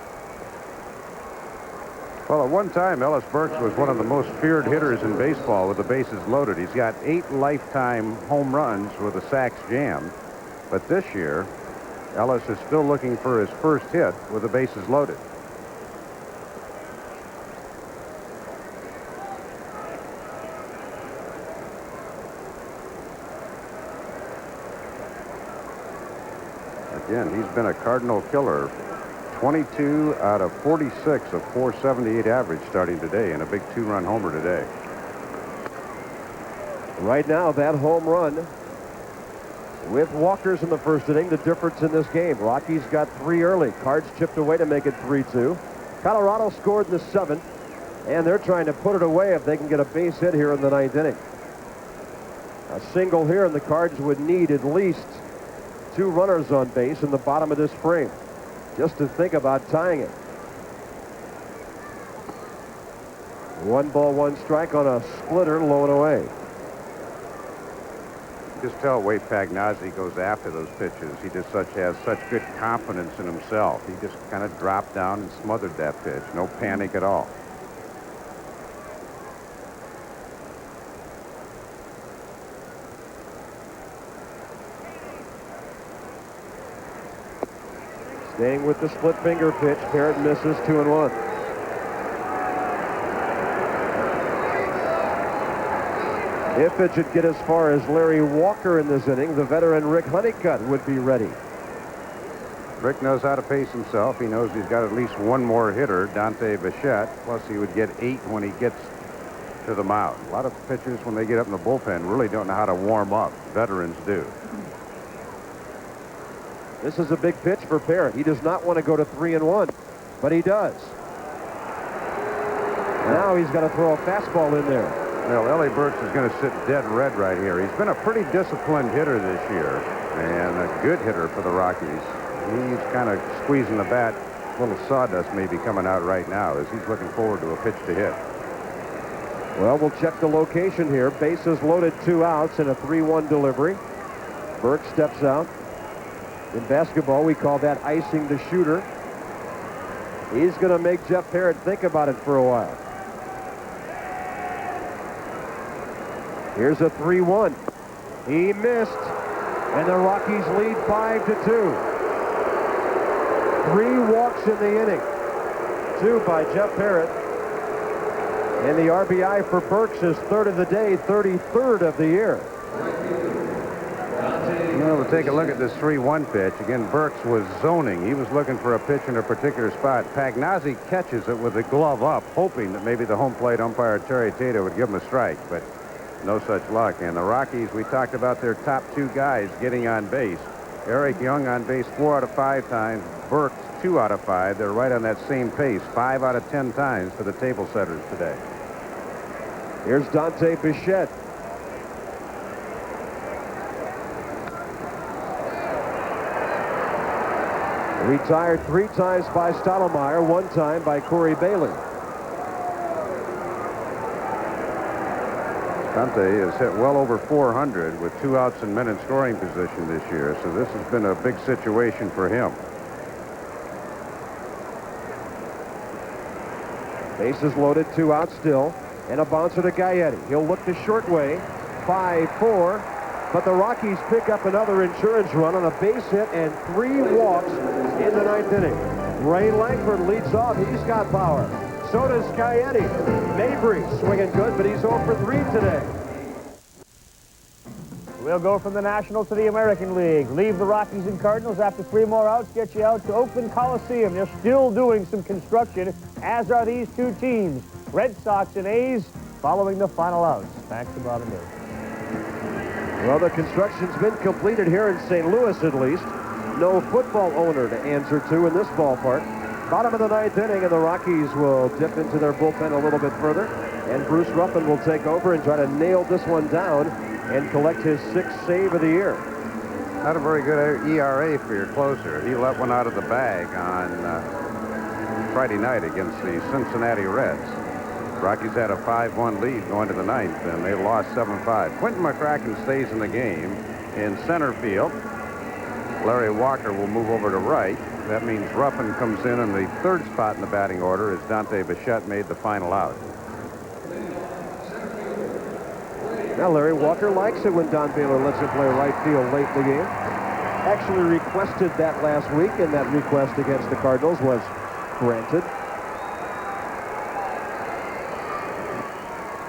Well, at one time, Ellis Burkes was one of the most feared hitters in baseball with the bases loaded. He's got 8 lifetime home runs with the sacks jammed. But this year, Ellis is still looking for his first hit with the bases loaded. Again, he's been a Cardinal killer. 22 out of 46 of 478 average starting today, and a big 2-run homer today. Right now, that home run with walkers in the first inning, the difference in this game. Rockies got 3 early. Cards chipped away to make it 3-2. Colorado scored in the 7th, and they're trying to put it away if they can get a base hit here in the 9th inning. A single here, and the Cards would need at least 2 runners on base in the bottom of this frame just to think about tying it. 1 ball, 1 strike on a splitter, low and away. Just tell Wade Pagnozzi goes after those pitches. He just has such good confidence in himself. He just kind of dropped down and smothered that pitch. No panic at all. Staying with the split finger pitch, Parrott misses 2-1. If it should get as far as Larry Walker in this inning, the veteran Rick Honeycutt would be ready. Rick knows how to pace himself. He knows he's got at least 1 more hitter, Dante Bichette, plus he would get 8 when he gets to the mound. A lot of pitchers, when they get up in the bullpen, really don't know how to warm up. Veterans do. This is a big pitch for Parrott. He does not want to go to 3-1, but he does. Now he's got to throw a fastball in there. Well, Ellie Burkes is going to sit dead red right here. He's been a pretty disciplined hitter this year and a good hitter for the Rockies. He's kind of squeezing the bat. A little sawdust may be coming out right now as he's looking forward to a pitch to hit. Well, we'll check the location here. Bases loaded, 2 outs, and a 3-1 delivery. Burke steps out. In basketball, we call that icing the shooter. He's going to make Jeff Parrott think about it for a while. Here's a 3-1. He missed. And the Rockies lead 5-2. 3 walks in the inning. 2 by Jeff Parrott. And the RBI for Burkes is 3rd of the day, 33rd of the year. Well, we'll take a look at this 3-1 pitch. Again, Burkes was zoning. He was looking for a pitch in a particular spot. Pagnazzi catches it with the glove up, hoping that maybe the home plate umpire, Terry Tata, would give him a strike, but no such luck. And the Rockies, we talked about their top 2 guys getting on base. Eric Young on base 4 out of 5 times. Burkes 2 out of 5. They're right on that same pace, 5 out of 10 times for the table setters today. Here's Dante Bichette. Retired 3 times by Stottlemyre, 1 time by Corey Bailey. Dante has hit well over 400 with 2 outs and men in scoring position this year, so this has been a big situation for him. Bases loaded, 2 outs still, and a bouncer to Gaetti. He'll look the short way, 5-4, but the Rockies pick up another insurance run on a base hit and 3 walks in the 9th inning. Ray Langford leads off. He's got power. So does Gaetti. Mabry swinging good, but he's 0 for 3 today. We'll go from the National to the American League. Leave the Rockies and Cardinals after 3 more outs. Get you out to Oakland Coliseum. They're still doing some construction, as are these 2 teams. Red Sox and A's following the final outs. Back to Bob and Dave. Well, the construction's been completed here in St. Louis, at least. No football owner to answer to in this ballpark. Bottom of the 9th inning, and the Rockies will dip into their bullpen a little bit further. And Bruce Ruffin will take over and try to nail this one down and collect his 6th save of the year. Not a very good ERA for your closer. He let one out of the bag on Friday night against the Cincinnati Reds. Rockies had a 5-1 lead going to the 9th, and they lost 7-5. Quentin McCracken stays in the game in center field. Larry Walker will move over to right. That means Ruffin comes in the 3rd spot in the batting order as Dante Bichette made the final out. Now, Larry Walker likes it when Don Baylor lets him play right field late in the game. Actually requested that last week, and that request against the Cardinals was granted.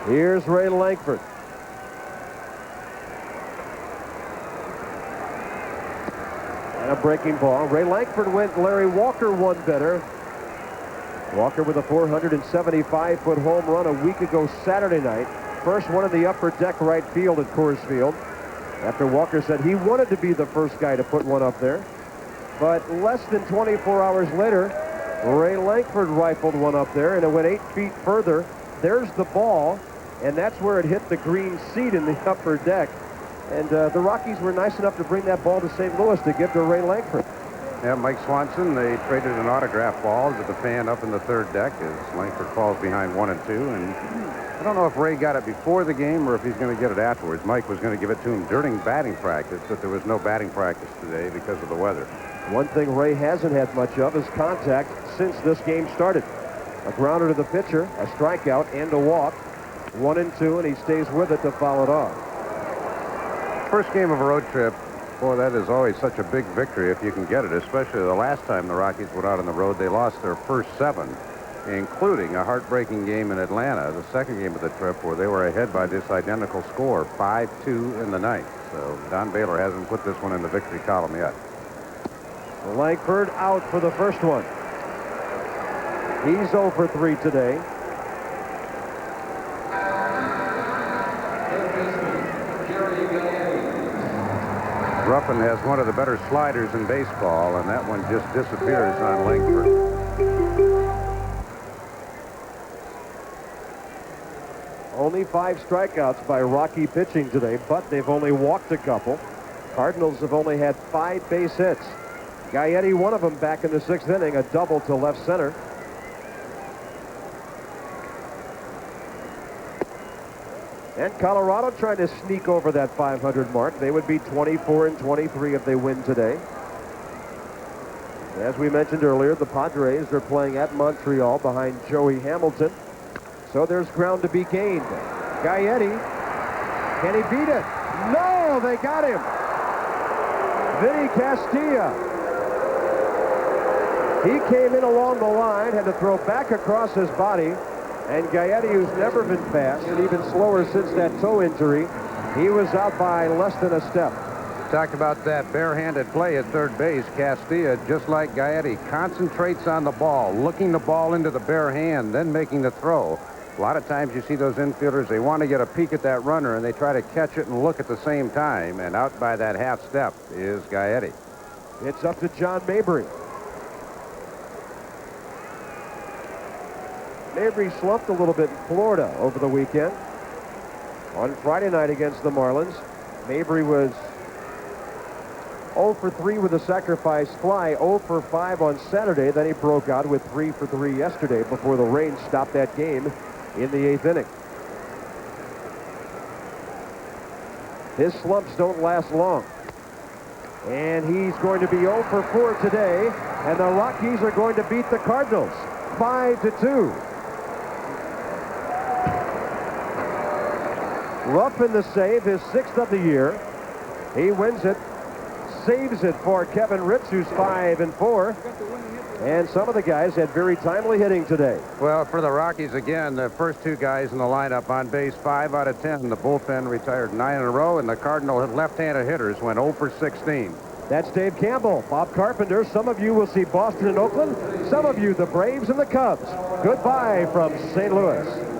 Here's Ray Langford. And a breaking ball. Ray Langford went, Larry Walker one better. Walker with a 475-foot home run a week ago Saturday night. First one in the upper deck right field at Coors Field. After Walker said he wanted to be the first guy to put one up there. But less than 24 hours later, Ray Langford rifled one up there, and it went 8 feet further. There's the ball, and that's where it hit the green seat in the upper deck. And the Rockies were nice enough to bring that ball to St. Louis to give to Ray Langford. Yeah, Mike Swanson, they traded an autograph ball to the fan up in the 3rd deck as Langford falls behind 1 and 2. And I don't know if Ray got it before the game or if he's going to get it afterwards. Mike was going to give it to him during batting practice, but there was no batting practice today because of the weather. One thing Ray hasn't had much of is contact since this game started. A grounder to the pitcher, a strikeout, and a walk. 1 and 2, and he stays with it to foul it off. First game of a road trip, boy, that is always such a big victory if you can get it, especially the last time the Rockies went out on the road. They lost their first 7, including a heartbreaking game in Atlanta, the second game of the trip, where they were ahead by this identical score, 5-2 in the 9th. So Don Baylor hasn't put this one in the victory column yet. Langford out for the first one. He's 0 for 3 today. Ruffin has one of the better sliders in baseball, and that one just disappears on Langford. Only 5 strikeouts by Rocky pitching today, but they've only walked a couple. Cardinals have only had 5 base hits. Gaetti, one of them back in the 6th inning, a double to left center. And Colorado trying to sneak over that 500 mark. They would be 24 and 23 if they win today. As we mentioned earlier, the Padres are playing at Montreal behind Joey Hamilton. So there's ground to be gained. Gaetti, can he beat it? No, they got him. Vinny Castilla. He came in along the line, had to throw back across his body, and Gaetti, who's never been fast and even slower since that toe injury, he was out by less than a step. Talk about that barehanded play at third base. Castilla, just like Gaetti, concentrates on the ball, looking the ball into the bare hand, then making the throw. A lot of times you see those infielders, they want to get a peek at that runner, and they try to catch it and look at the same time, and out by that half step is Gaetti. It's up to John Mabry. Mabry slumped a little bit in Florida over the weekend. On Friday night against the Marlins, Mabry was 0 for 3 with a sacrifice fly, 0 for 5 on Saturday. Then he broke out with 3 for 3 yesterday before the rain stopped that game in the 8th inning. His slumps don't last long. And he's going to be 0 for 4 today, and the Rockies are going to beat the Cardinals 5-2. Ruffin the save, his 6th of the year. He wins it, saves it for Kevin Ritz, who's 5-4. And some of the guys had very timely hitting today. Well, for the Rockies, again, the first two guys in the lineup on base, 5 out of 10. The bullpen retired 9 in a row, and the Cardinal left-handed hitters went 0 for 16. That's Dave Campbell, Bob Carpenter. Some of you will see Boston and Oakland. Some of you, the Braves and the Cubs. Goodbye from St. Louis.